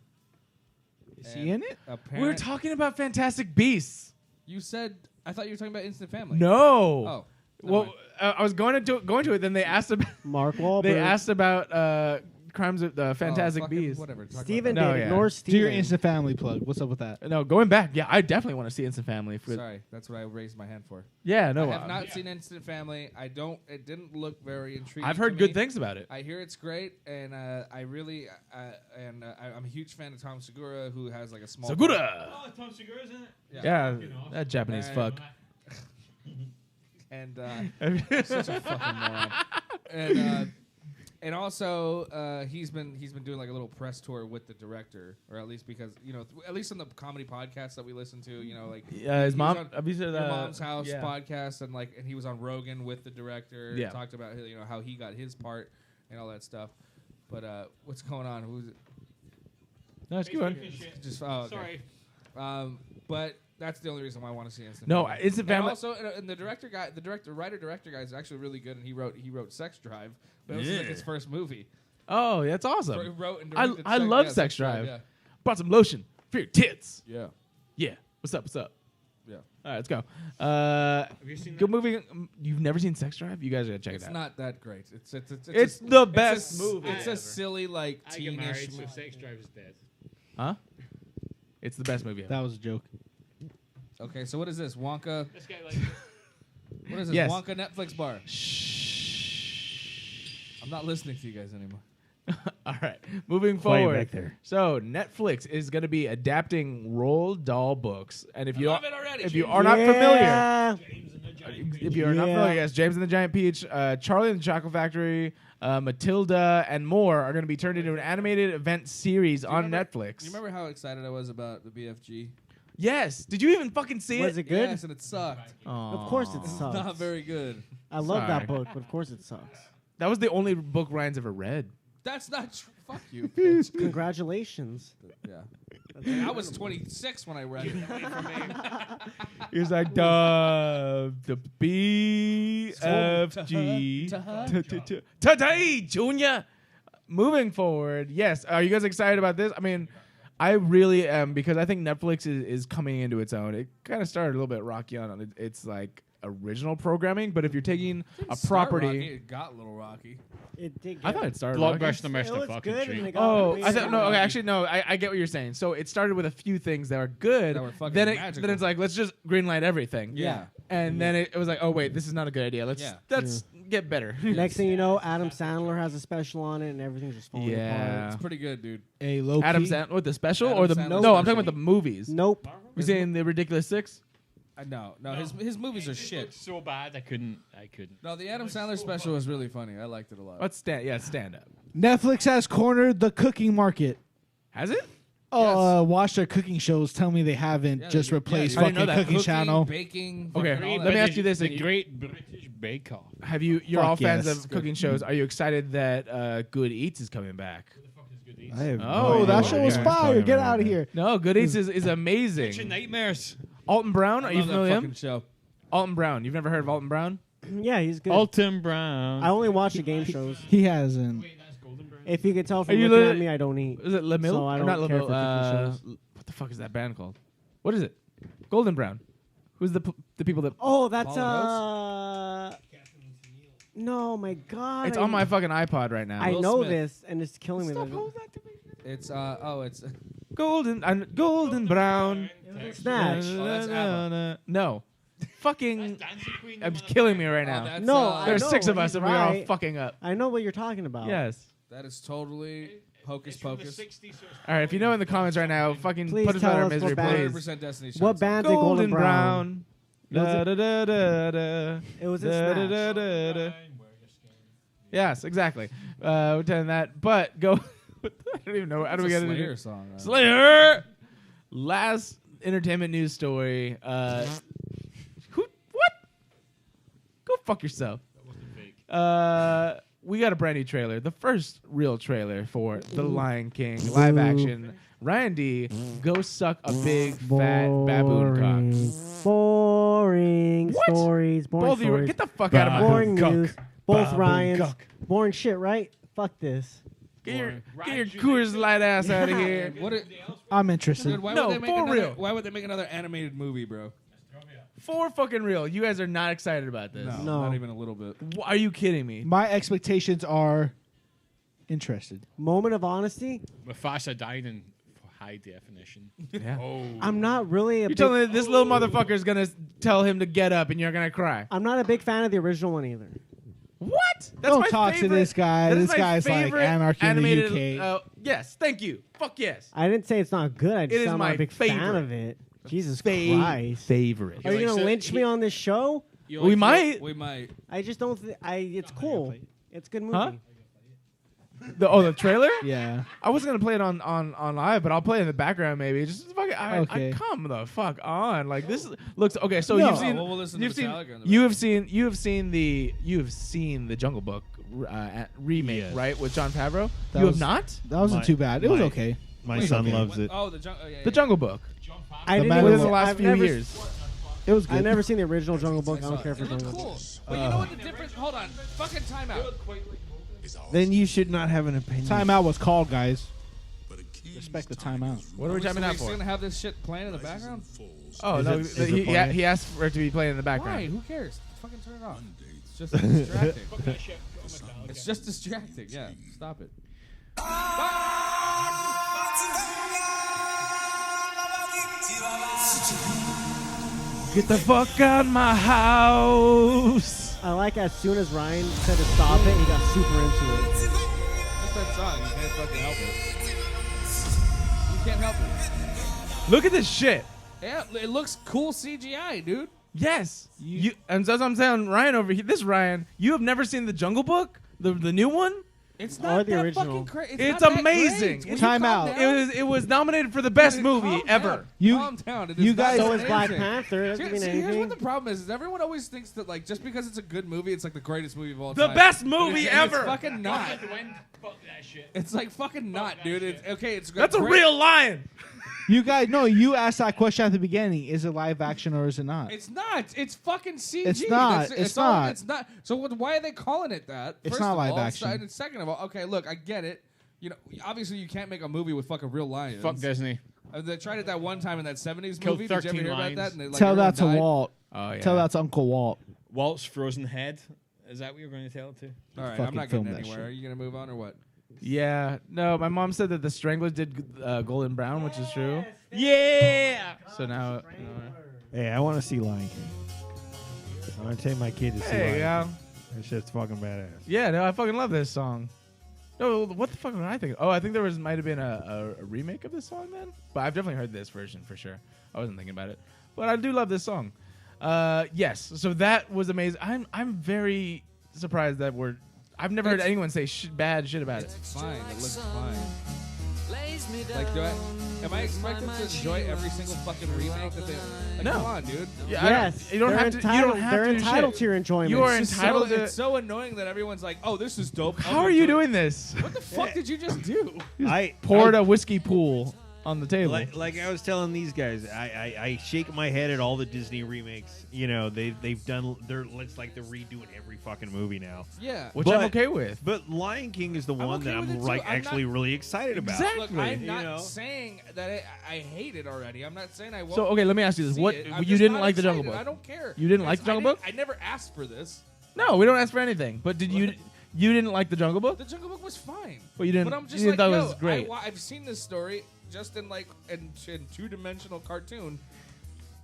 Is he in it? Apparent, We were talking about Fantastic Beasts. You said I thought you were talking about Instant Family. No. Oh. never Well, mind. I was going to it. Then they asked about. Mark Wahlberg. They asked about Crimes of the Fantastic fucking Beasts. Whatever. talk about Steven that. No, did. yeah. Ignore Do your Steven. instant family plug. What's up with that? No, going back. Yeah, I definitely want to see Instant Family. Sorry, that's what I raised my hand for. Yeah, no. I have not seen Instant Family. It didn't look very intriguing. I've heard to good me. things about it. I hear it's great, and I'm a huge fan of Tom Segura, who has like a small. Segura. Oh, Tom Segura's in it. Yeah, You know. that Japanese And- fuck. And such a fucking moron. And also, he's been doing like a little press tour with the director, or at least because at least on the comedy podcasts that we listen to, like his mom. Your Mom's House podcast, and he was on Rogan with the director. Yeah. And talked about how he got his part and all that stuff. But what's going on? Who's it? No, it's good. Just okay. Sorry. But that's the only reason why I want to see Instant No, Family. it's a family. And also, and the writer-director guy is actually really good, and he wrote Sex Drive, but it was like his first movie. Oh, that's awesome. So he wrote and I directed love Sex Drive. Yeah. Brought some lotion for your tits. Yeah. Yeah. What's up? Yeah. All right, let's go. Have you seen Good that? movie. You've never seen Sex Drive? You guys gotta check it It's out. not that great. It's the best movie. It's ever. a silly like I get teenish married, so movie. Sex Drive is dead. Huh? It's the best movie ever. That was a joke. Okay, so what is this? Wonka. This guy like What is this? Yes. Wonka Netflix bar. Shh. I'm not listening to you guys anymore. All right, moving Quiet forward. back there. So Netflix is going to be adapting Roald Dahl books, and if you love it already, if you James. are not familiar, Yeah. if you are not familiar, yes, James and the Giant Peach, Charlie and the Chocolate Factory, Matilda, and more are going to be turned into an animated event series on Netflix. Do you remember how excited I was about the BFG? Yes. Did you even fucking see Was it? it good? Yes, and it sucked. Of course it sucks. Not very good. I love Sorry. that book, but of course it sucks. That was the only book Ryan's ever read. That's not true. Fuck you, bitch. Congratulations. Yeah. I was 26 when I read it. He was like, the BFG. Today, Junior. Moving forward, yes. Are you guys excited about this? I mean, I really am, because I think Netflix is coming into its own. It kind of started a little bit rocky on its like original programming, but if you're taking a property, It got a little rocky. It did. I thought it started rocky. Blockbuster missed It a was fucking good, and treat. it got Oh, really I thought no. rocky. Okay, actually, no. I get what you're saying. So it started with a few things that were good. That were fucking then magical. it's like, let's just greenlight everything. Yeah. And then it was like, oh wait, this is not a good idea. Let's get better. Next thing you know, Adam Sandler has a special on it, and everything's just falling Yeah. It's apart. pretty good, dude. A low Adam key. Sandler with the special Adam or the Sandler no? I'm talking special. about the movies. Nope. We're saying the Ridiculous Six. No, his movies are shit. So bad, I couldn't. No, the Adam Sandler special was really funny. I liked it a lot. Let's stand up. Netflix has cornered the cooking market. Has it? Watch their cooking shows. Tell me they haven't Yeah, just they- replaced yeah, I didn't fucking know that. cooking channel. Baking. Okay, fucking all let that. me ask you this: The Great British Bake Off. Have you're all Fuck fans yes. of cooking shows? Are you excited that Good Eats is coming back? I have Oh, no that idea show what was you're fire. talking Get about. out of here. No, Good Eats is Kitchen amazing. Nightmares. Alton Brown, I are you love that familiar with fucking him? show. Alton Brown. You've never heard of Alton Brown? Yeah, he's good. Alton Brown. I only watch the game shows. He hasn't. If you can tell Are from you looking li- at me, I don't eat. Is it Le Mille? So I Or don't not Le care Mille, for cooking shows. what the fuck is that band called? What is it? Golden Brown. Who's the people that? Oh, that's Paul No, my God. It's on my fucking iPod right now. I Will know Smith. this, and it's killing me. Stop that- holding that to me. It's it's Golden Brown. Snatch. Oh, that's ABBA. No, fucking. Dancing Queen. I'm killing me right Oh, now. that's, No, I There's know, 6 of us he's and we're all right. fucking up. I know what you're talking about. Yes. that is totally Hocus Pocus. All right. If you know in the comments right now, fucking Please put us tell out of our us misery, what band- please. 100% Destiny Child. What band did Golden Golden Brown? Brown. Was it- Da, da, da, da, It was in da, da, Smash. da, da, da. Yes, exactly. We're telling that, but go. I don't even know. How do we get Slayer into song? Right? Slayer? Last entertainment news story. What? Go fuck yourself. We got a brand new trailer. The first real trailer for The Lion King live action. Ryan D, go suck a big fat baboon cock. Boring What? stories. Boring Both of you, stories. get the fuck out of my boring cock. news. Both Baboon Ryans. cock. Boring shit, right? Fuck this. Get your Coors Light ass out of here. What? I'm interested. Dude, why No, would they make for another? real. Why would they make another animated movie, bro? For fucking real. You guys are not excited about this. No. Not even a little bit. Are you kidding me? My expectations are interested. Moment of honesty. Mufasa died in high definition. Yeah. Oh. I'm not really a You're big. telling me this little motherfucker is gonna tell him to get up and you're gonna cry. I'm not a big fan of the original one either. What? That's Don't my talk to favorite- this guy. that is This my guy's like favorite anarchy in the animated, UK. Yes, thank you. Fuck yes. I didn't say it's not good. I just is said I'm my not a big fan favorite. of it. Jesus Christ. Favorite. Are you like gonna so- lynch me on this show? You We like might. We might. I just don't. It's cool. It's a good movie. Huh? The trailer? Yeah. I was gonna play it on live, but I'll play it in the background maybe. Just fucking, Okay. come the fuck on. Like this looks okay. So No. you've seen, Well, we'll listen to you've seen, Metallica in the you have seen the Jungle Book remake, Yes. right, with Jon Favreau. That You was- have not? That wasn't too bad. It was okay. My Wait, son okay. loves it. Oh, yeah. The Jungle Book. I didn't Mandalorian. Within even, the last I've few never, years. It was good. I've never seen the original Jungle Book. I don't care for It looked Jungle cool. Book. But you know what the difference? Hold on. Fucking timeout. Then you should not have an opinion. Timeout was called, guys. Respect the timeout. What are we timing out Still for? gonna have this shit playing in the background? Oh Is no, it- is it playing? he asked for it to be playing in the Why? background. Who cares? Fucking turn it off. It's just distracting. It's just distracting. Yeah. Stop it. Get the fuck out of my house. I like as soon as Ryan said to stop it, he got super into it. Just that song. You can't fucking help it. You can't help it. Look at this shit. Yeah, it looks cool CGI, dude. Yes. You and so I'm telling Ryan over here. This Ryan, you have never seen the Jungle Book, the new one. It's Or not the that original. fucking crazy. It's not that amazing. great. Will you Time calm out. down? It was nominated for the best Dude, movie calm ever. down. You- Calm down. It you is not guys- So is Black amazing. Panther. That doesn't mean See, here's what anything. the problem is everyone always thinks that like just because it's a good movie, it's like the greatest movie of all The time. best And movie it's ever. fucking not. Fuck that shit. It's like fucking not, dude. It's okay. It's That's a great. real lion. You guys, no, you asked that question at the beginning. Is it live action or is it not? It's not. It's fucking CG. It's not. That's- It's all- not. It's not. So why are they calling it that? It's First not of live all, action. And second of all, okay, look, I get it. You know, obviously you can't make a movie with fucking real lions. Fuck Disney. They tried it that one time in that '70s Killed movie. Did you ever 13 hear about lions. that? And they, like, Tell everyone that to died? Walt. Oh yeah. Tell that to Uncle Walt. Walt's frozen head. Is that what you're going to tell it to? All right, I'm Fucking not film getting that anywhere. shit. Are you gonna move on or what? Yeah. No, my mom said that the Stranglers did Golden Brown, which is true. Yeah. So now. Hey, I want to see Lion King. I'm gonna take my kid to see Hey, Lion yeah. King. That shit's fucking badass. Yeah, no, I fucking love this song. No, what the fuck was I thinking? Oh, I think there might have been a remake of this song then. But I've definitely heard this version for sure. I wasn't thinking about it, but I do love this song. Yes, so that was amazing. I'm very surprised that I've never heard anyone say bad shit about it. It's fine. It looks fine. Like, am I expected to enjoy every single fucking remake that they? Like, No. Come on, dude. Yeah, I don't- Yes, you don't they're have to. You entitled- don't have they're to do entitled shit. to your enjoyment. You are It's entitled to. It's so annoying that everyone's like, "Oh, this is dope." How are you doing this? What the fuck did you just do? I Poured a whiskey pool on the table. like I was telling these guys, I shake my head at all the Disney remakes. You know, they've done. It's like they're redoing every fucking movie now. Yeah. Which But- I'm okay with. But Lion King is the one okay that with I'm it, too. like I'm actually not- really excited about. Exactly. Look, I'm You not know? saying that I hate it already. I'm not saying I won't. So okay, let me ask you this: see what it. I'm you just didn't not like the Jungle excited. Book? I don't care. You didn't like the Because Jungle Book? I never asked for this. No, we don't ask for anything. But did you didn't like the Jungle Book? The Jungle Book was fine. Well, you didn't. But I'm just you like, didn't thought yo, it was great. I've seen this story just in like in two-dimensional cartoon.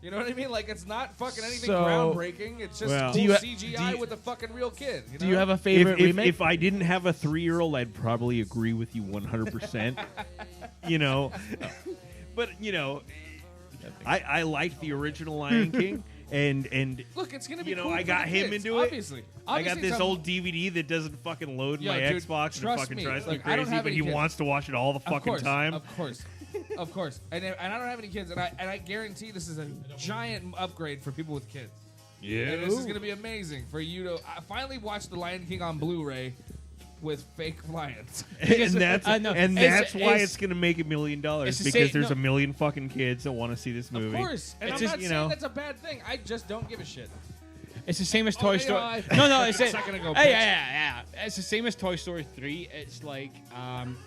You know what I mean? Like it's not fucking anything So- groundbreaking. It's just Well- cool Do you ha- CGI do you- with a fucking real kid. Do you have a favorite remake? If I didn't have a 3-year-old, I'd probably agree with you 100%. You know, but you know, I liked the original Lion King, and Look, it's gonna be. you know, cool I for got the him kids, into it. obviously. I got this it's old DVD that doesn't fucking load Yo, my dude, Xbox and it trust fucking me, drives me like, I don't crazy, have but any he kids. wants to watch it all the Of fucking course, time. Of course, of course, and I don't have any kids, and I guarantee this is a giant upgrade for people with kids. Yeah, And this is going to be amazing for you to finally watch The Lion King on Blu-ray with fake lions. and that's no, and it's- that's why it's- it's gonna make $1 million It's the because same- there's no. a million fucking kids that want to see this Of movie. course. And It's I'm just, not you saying know- that's a bad thing. I just don't give a shit. It's the same as Toy yeah, Story. I- No, it's a second ago, Hey, bitch. yeah. It's the same as Toy Story 3. It's like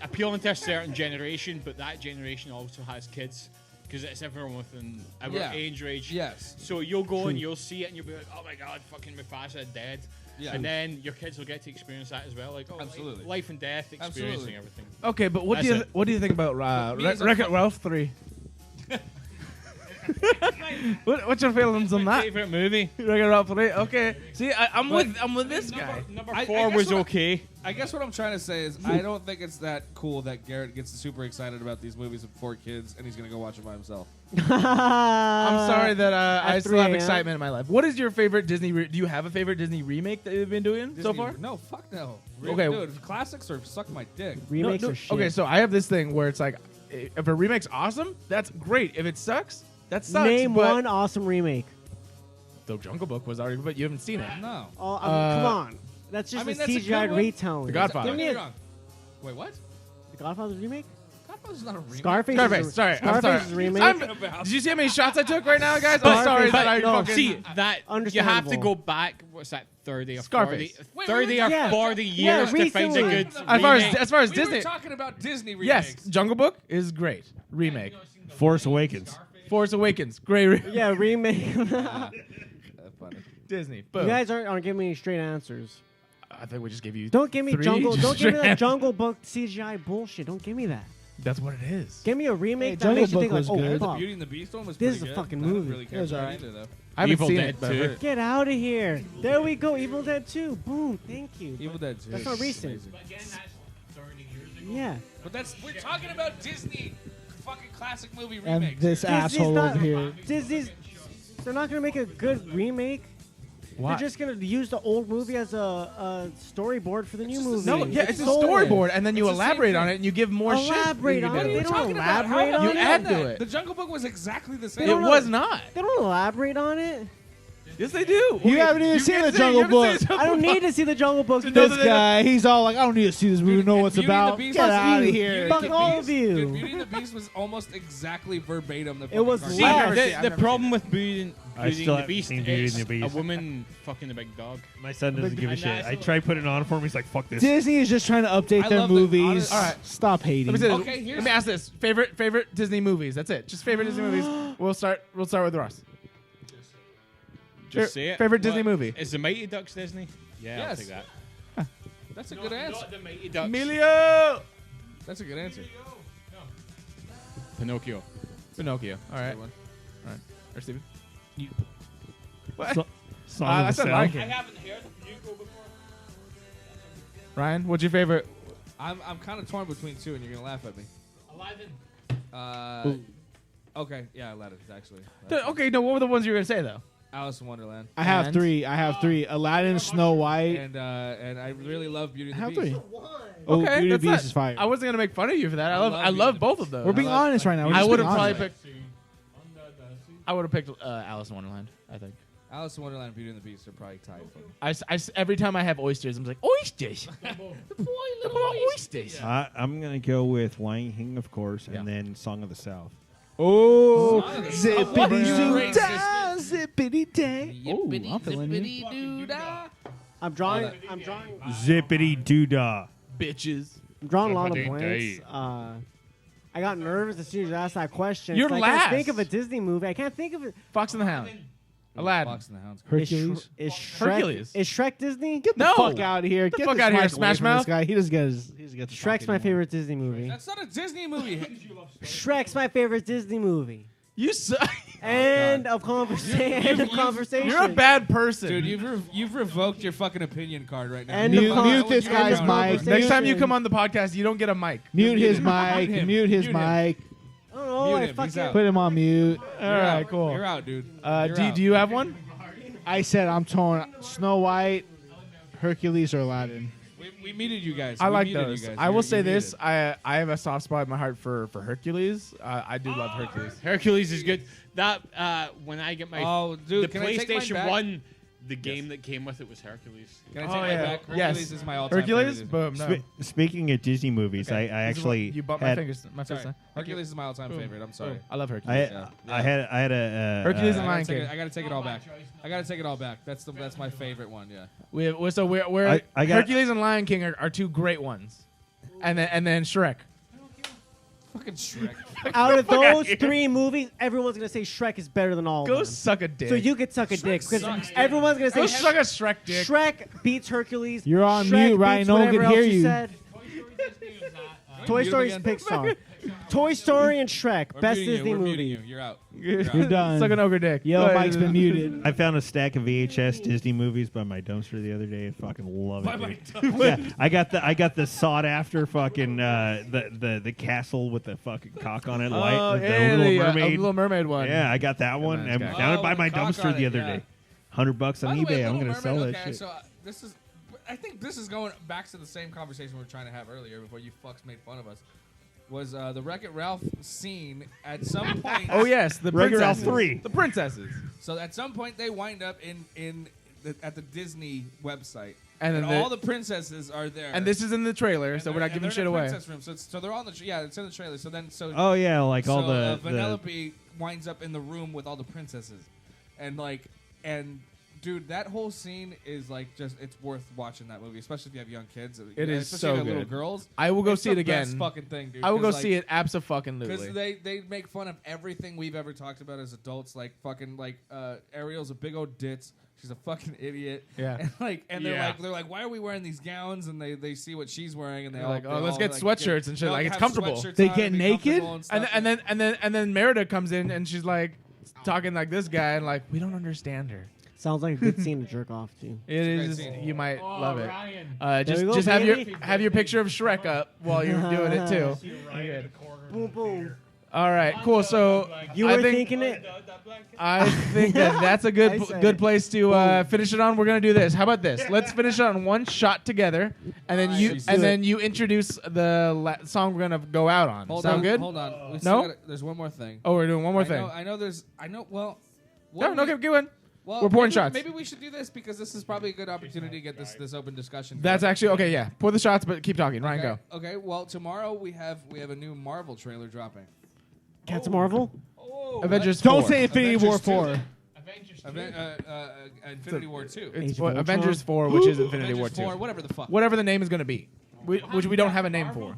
appealing to a certain generation, but that generation also has kids because it's everyone within our Yeah. age range. Yes. So you'll go and you'll see it and you'll be like, oh my god, fucking Mufasa dead. Yeah. And then your kids will get to experience that as well, like Absolutely. life and death, experiencing Absolutely. everything. Okay, but what That's do you it. what do you think about Me as a Wreck-It Ralph 3? What's your feelings on that? Favorite movie? Wreck-It Ralph 3. Okay. See, I'm with this guy. Number I 4 was guess okay. I guess what I'm trying to say is I don't think it's that cool that Garrett gets super excited about these movies with 4 kids and he's gonna go watch them by himself. I'm sorry that I still 3 have a.m. excitement in my life. What is your favorite Disney? Do you have a favorite Disney remake that you've been doing so Disney- far? No, fuck no. Okay. Dude, classics or suck my dick. Remakes No, are shit. okay, so I have this thing where it's like, if a remake's awesome, that's great. If it sucks, that sucks. Name but one awesome remake. The Jungle Book was already, but you haven't seen it. No. Oh, come on. That's just I mean, a that's a CGI good one. retelling. The Godfather. Don't Give get me me a wrong. Wait, what? The Godfather remake. Godfather's not a remake. Scarface. Scarface. Is a, Sorry, I'm Scarface sorry. is a remake. Did you see how many shots I took right now, guys? Scarface, I'm sorry but that I no, fucking. See that you have to Understandable. go back. What's that? 30 or Scarface. 40, Wait, 30 or yeah. 40 Yeah, years to find a recently. good as far as We Disney, were talking about Disney remakes. yes, Jungle Book is great remake. Force Awakens. Force Awakens, great Yeah, remake. you That's funny. Disney. Boom. guys aren't giving me straight answers. I think we just gave you. Don't give me 3 Jungle. Don't give me that straight- Jungle Book CGI bullshit. Don't give me that. That's what it is. Give me a remake Hey, that Jungle makes you Book think like, was oh good. The fuck. Beauty and the Beast one was This pretty is a good. fucking I didn't movie. really care It was for that alright. either, though. I haven't Evil seen Dead it. But 2. Get out of here. There we go. Evil Dead 2. Boom. Thank you. Evil Dead 2. That's not recent. Amazing. Yeah. But we're talking about Disney fucking classic movie And remakes. this here. asshole not- over here. Disney's. They're not gonna make a good remake. Why? They're just gonna use the old movie as a storyboard for the new movie. No, yeah, it's a sold. storyboard, and then you It's the same elaborate on thing. it, and you give more shit. Elaborate than on you it. did. They don't Talking about elaborate how on you it. add that? to it. The Jungle Book was exactly the It same. was not. They don't elaborate on it. Yes, they do. You haven't even seen the Jungle Book. I don't need to see the Jungle Book. know This that they guy, he's all like, I don't need to see this movie, know what's Beauty and the about. Beast Get was out of you. here. Beauty Fuck and the all Beast- of you. Dude, Beauty and the Beast was almost exactly verbatim. The It was fucking See, less. cartoon. never seen- I've the never problem with Beauty I and still the haven't Beast seen Beauty is and the Beast. a woman fucking a big dog. My son doesn't give a and shit. that's I what- tried putting it on for him. He's like, "Fuck this." Disney is just trying to update I their love the movies. honest- All right. Stop hating. Let me say this. Okay, here's- Let me ask this: favorite Disney movies. That's it. Just favorite Disney movies. We'll start with Ross. Just say it. Favorite Disney movie? Is the Mighty Ducks Disney? Yeah, I'll Yes. take that. That's a good answer. Not the Mighty Ducks. Emilio. That's a good answer. Pinocchio. Pinocchio. All right. Good one. Or Steven. What? Song I of the said South. Lion King. haven't heard of Pinocchio before. Ryan, what's your favorite? I'm kind of torn between two, and you're gonna laugh at me. Aladdin. Okay, yeah, Aladdin actually. Okay, no. What were the ones you were gonna say though? Alice in Wonderland. I have And? three. Aladdin, Snow White. And I really love Beauty I and the have Beast. three. Oh, Okay, Beauty and that's the Beast not- is fire. I wasn't gonna make fun of you for that. I love love Beauty and the both Beast. of those. We're being honest right now. We're I just would being have probably honest. picked. I would have picked Alice in Wonderland. I think. Alice in Wonderland and Beauty and the Beast are probably tied for me. Every time I have oysters, I'm like oysters. the boy oysters. I'm gonna go with Lion King, of course, Yeah. and then Song of the South. Oh, What? zippity You zoo racist. da, zippity day. Oh, I'm feeling you. I'm drawing. Oh, I'm drawing. Zippity doo dah. Bitches. I'm drawing a lot of Zippity blanks. day. I got nervous as soon as you asked that question. You're I can't think last. of a Disney movie. I can't think of it. Fox and the Hound. Aladdin. Fox and the Hound's Hercules. Is Shrek, Hercules. Is Shrek Disney? Get the No. fuck out of here. Get fuck this outta here, mic away Smash from Mouth. This guy. He doesn't get the Shrek's my favorite Disney movie. That's not a Disney movie. Shrek's my favorite Disney movie. You suck. End of conversation. End of conversation. You're a bad person. Dude, you've revoked your fucking opinion card right now. And You Mute, don't the know mute what this you're guy's doing. mic. Next time you come on the podcast, you don't get a mic. Mute his him. mic. Mute him. Mute his Mute him. mic. Oh, no, Mute I him. He's fucking. out. Put him on mute. All right, out. cool. You're out, dude. You're Do out. you have one? I said I'm torn. Snow White, Hercules, or Aladdin. We muted you guys. I We like muted those. You guys. I will You're say this: muted. I have a soft spot in my heart for Hercules. I do love Hercules. Hercules is good. That when I get my Oh, dude, the can I take mine PlayStation back? 1, the game that came with it was Hercules. Can I take Oh, my yeah. back? Yes. Hercules is my all-time Hercules, favorite. boom. No. Speaking of Disney movies, Okay. I This is what- actually you bumped my had, fingers. My Sorry. fist. Hercules is my all-time Boom. favorite. I'm sorry. Boom. I love Hercules. I had a Hercules and I Lion gotta, take King. it, I gotta take it all back. I gotta take it all back. That's my favorite one. Yeah. We're I got- Hercules and Lion King are two great ones, and then Shrek. Fucking Shrek. Out of Fuck outta those here. three movies, everyone's gonna say Shrek is better than all of Go them. suck a dick. So you could suck a dick because sucks, dude. everyone's gonna say go suck a Shrek dick. Shrek beats Hercules. You're on Shrek mute, Ryan. beats No one whatever can hear else you. Said. Toy Mute him Story's again. Pixar. Toy Story and Shrek, We're best muting Disney We're movie. muting you. You're out. You're done. Suck an ogre dick. Yo, Go ahead. Mike's been muted. I found a stack of VHS Disney movies by my dumpster the other day. I fucking love it. Dude. Yeah, I got the sought after fucking the castle with the fucking cock on it. Light, the Little Mermaid. Little Mermaid one. Yeah, I got that one. I found it by my dumpster the other day. $100 on eBay. I'm gonna sell that shit. So this is. I think this is going back to the same conversation we were trying to have earlier before you fucks made fun of us. Was the Wreck-It Ralph scene at some point? Oh yes, the Wreck-It Ralph princesses. 3. The princesses. So at some point they wind up at the Disney website, And then all the princesses are there. And this is in the trailer, so we're not giving shit away. Room. So they're on the it's in the trailer. Oh yeah, like all the Vanellope winds up in the room with all the princesses, and dude, that whole scene is like it's worth watching that movie, especially if you have young kids. It is especially so if you have good. little girls. I will go It's see the it again. Best fucking thing, dude. I will go see see it abso-fucking-lutely. Because they make fun of everything we've ever talked about as adults, like fucking Ariel's a big old ditz. She's a fucking idiot. Yeah. And they're like, why are we wearing these gowns? And they see what she's wearing, and they're like, oh, let's get sweatshirts and shit. Like, it's comfortable. They get naked? And then Merida comes in and she's like talking like this guy, and like, we don't understand her. Sounds like a good scene to jerk off to. It is. You might love it. Just have your picture of Shrek up while you're doing it too. Boom, boom. All right, cool. So You were thinking it? I think that's a good place to finish it on. We're gonna do this. How about this? Let's finish it on one shot together, and then you introduce the song we're gonna go out on. Sound good? Hold on. No? There's one more thing. Oh, we're doing one more thing. I know. Well. No, keep going. Well, we're pouring shots. Maybe we should do this because this is probably a good opportunity to get this open discussion. That's actually okay. Yeah, pour the shots, but keep talking. Ryan, go. Okay. Well, tomorrow we have a new Marvel trailer dropping. Captain Marvel? Avengers 4. Don't say Infinity War 4. Infinity War 2. It's Avengers 4, which is Infinity War 2. Whatever the fuck. Whatever the name is going to be, which we don't have a name for.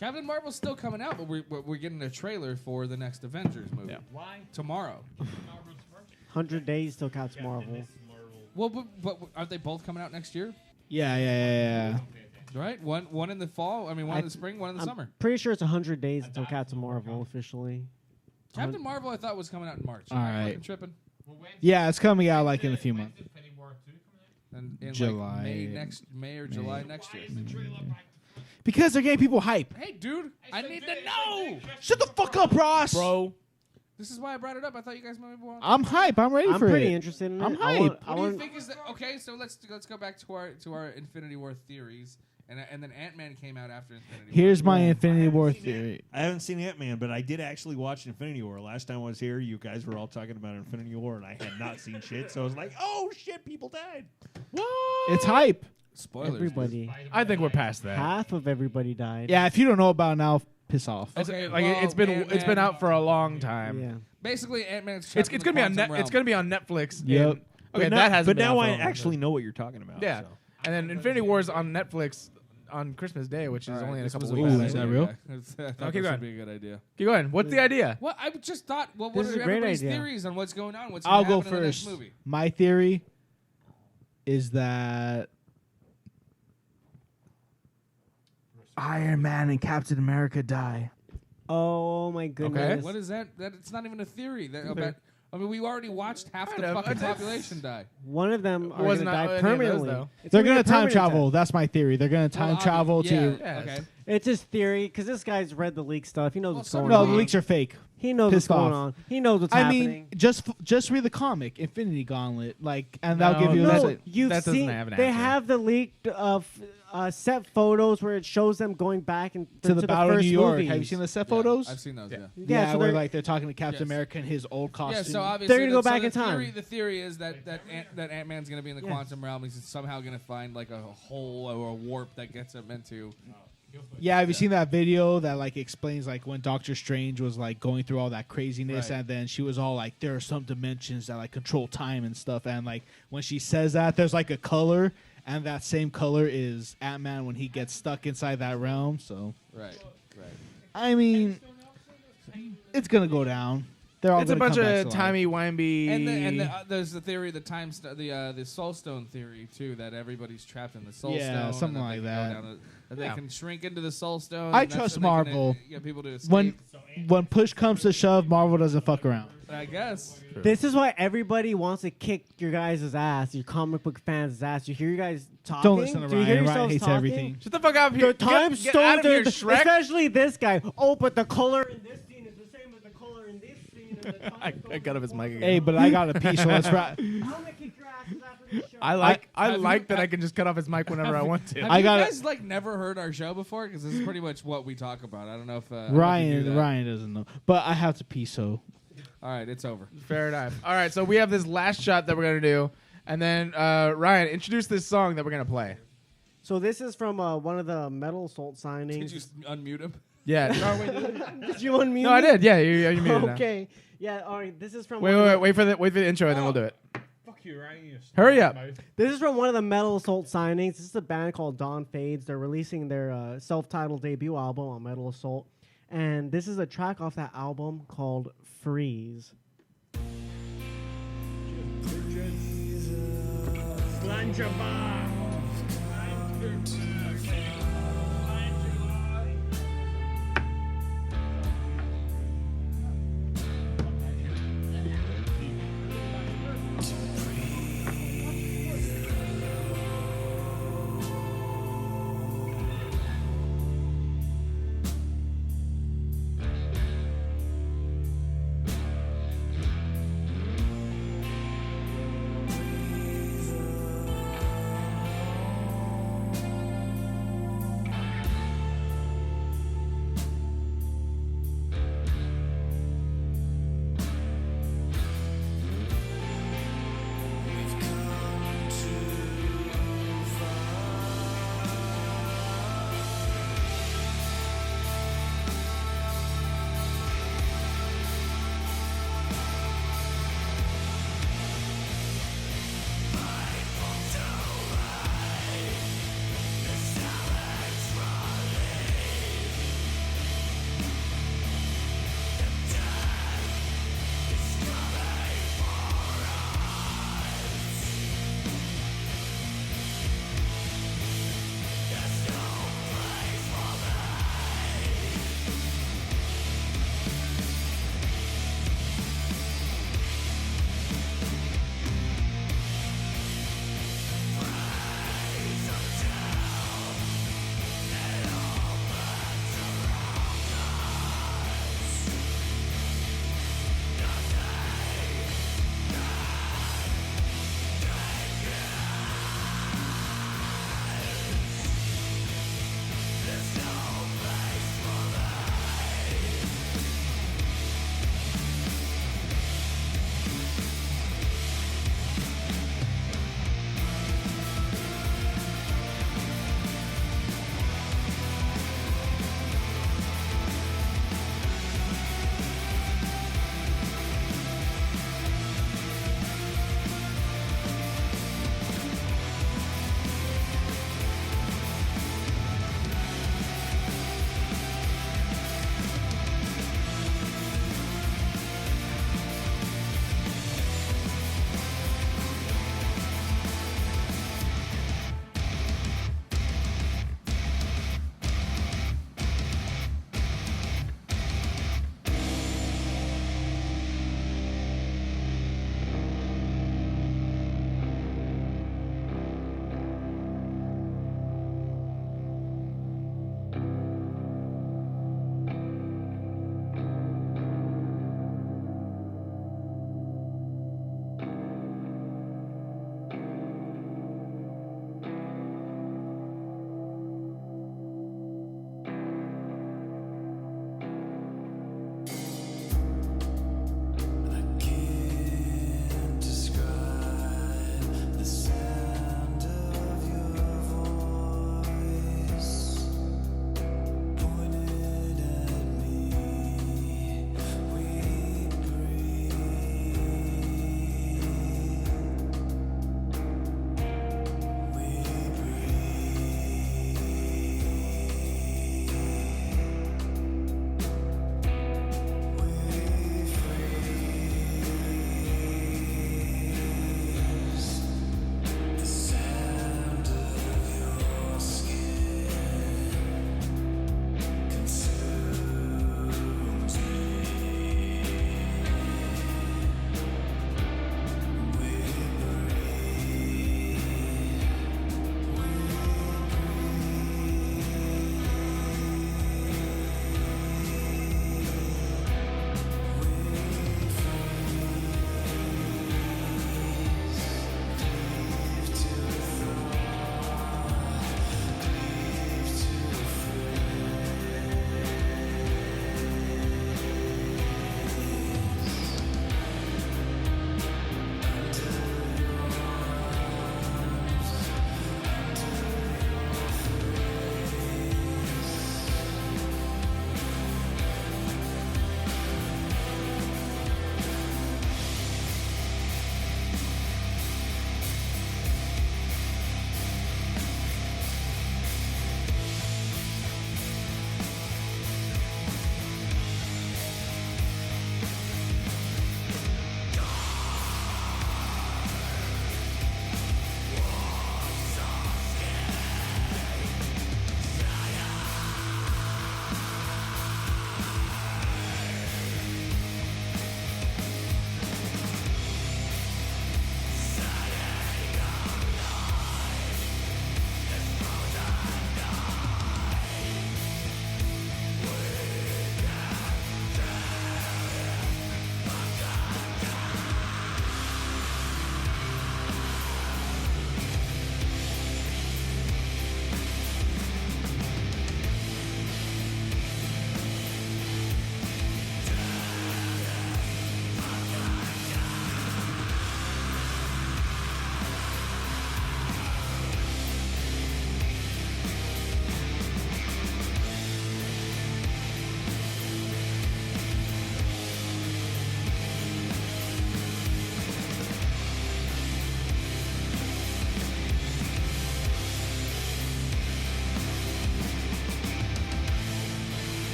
Captain Marvel's still coming out, but we're getting a trailer for the next Avengers movie. Yeah. Why? Tomorrow. 100 days till Captain Marvel. Well, but aren't they both coming out next year? Yeah. Right? One in the fall. I mean, one in the spring, one in the summer. Pretty sure it's 100 days until Captain Marvel officially. Captain Marvel, I thought was coming out in March. All right. I'm tripping. Yeah, it's coming out like in a few months. And in July. Like May or July next year. Because they're getting people hype. Hey, dude, I need to know. Shut the fuck up, Ross. Bro. This is why I brought it up. I thought you guys might be more. I'm hype. I'm ready for it. I'm pretty interested in it. I'm hype. What do you think is that? Okay, so let's go back to our Infinity War theories, and then Ant-Man came out after Infinity War. Here's my Infinity War theory. I haven't seen Ant-Man, but I did actually watch Infinity War. Last time I was here, you guys were all talking about Infinity War, and I had not seen shit, so I was like, oh, shit, people died. What? It's hype. Spoilers. Everybody. I think we're past that. Half of everybody died. Yeah, if you don't know about it now, piss off. Okay, it's been out for a long time. Yeah. Basically, Ant-Man's. It's gonna be on It's gonna be on Netflix. Yep. Okay, that has. But now I actually know what you're talking about. Yeah, so. and then Infinity War is on Netflix on Christmas Day, which is only in a couple Ooh, weeks. is that real? Okay, that would be a good idea. Keep going. What's the idea? Well, I just thought. Well, This what is are a great everybody's idea. theories on what's going on? What's I'll gonna go happen in the next first. movie? My theory is that Iron Man and Captain America die. Oh my goodness. What is that? It's not even a theory. I mean, we already watched half the fucking population die. One of them are Was going to not die any of those, permanently. though. It's They're gonna going be to a time permanent travel. That's my theory. They're going to time travel to. Yeah. Okay. It's his theory because this guy's read the leak stuff. He knows what's going No, on. the leaks are fake. He knows Pissed what's going off. on. He knows what's I happening. mean, just read the comic, Infinity Gauntlet, and that'll give you. No, that's no. it. You've That doesn't seen. have an They answer. have the leaked set photos where it shows them going back and To the Battle of first New York. movies. Have you seen the set photos? I've seen those. Yeah. Yeah, so where they're- they're talking to Captain Yes. America in his old costume. Yeah, so obviously They're gonna go back the in time. Theory, the theory is that Ant-Man's going to be in the quantum realm. He's somehow going to find like a hole or a warp that gets him into. Yeah, have you seen that video that explains when Doctor Strange was going through all that craziness, Right. and then she was all like, "There are some dimensions that control time and stuff," and when she says that, there's a color, and that same color is Ant-Man when he gets stuck inside that realm. So Right. I mean, it's gonna go down. They're all It's a gonna bunch come back of to life. timey-wimey. And there's the theory, the soul stone theory too, that everybody's trapped in the soul stone. Yeah, something and like they that. can go down that they can shrink into the soul stone. I and that's trust what they can, Marvel. get people to escape. When push comes to shove, Marvel doesn't fuck around. I guess. This is why everybody wants to kick your guys' ass, your comic book fans' ass. You hear you guys talking? Don't listen to Do you hear Ryan. Ryan yourselves hates talking? everything. Shut the fuck up here. The time Get stone, out of here, Shrek. especially this guy. Oh, but the color in this scene is the same as the color in this scene. And the time I got up his mic again. Hey, but I got a piece, so let's wrap. I'm gonna kick your asses after this show. I like that I can just cut off his mic whenever I want to. Have I you got guys like never heard our show before? Because this is pretty much what we talk about. I don't know if Ryan doesn't know, but I have to pee, so. All right, it's over. Fair enough. All right, so we have this last shot that we're gonna do, and then Ryan, introduce this song that we're gonna play. So this is from one of the Metal Assault signings. Did you unmute him? Yeah. Did you unmute? No, I did. Yeah, you muted now. Okay. Yeah. All right. This is from. Wait for the intro, and then we'll do it. Fuck you, Ryan. Hurry up. This is from one of the Metal Assault signings. This is a band called Dawn Fades. They're releasing their self-titled debut album on Metal Assault, and this is a track off that album called Freeze. Slanjabah.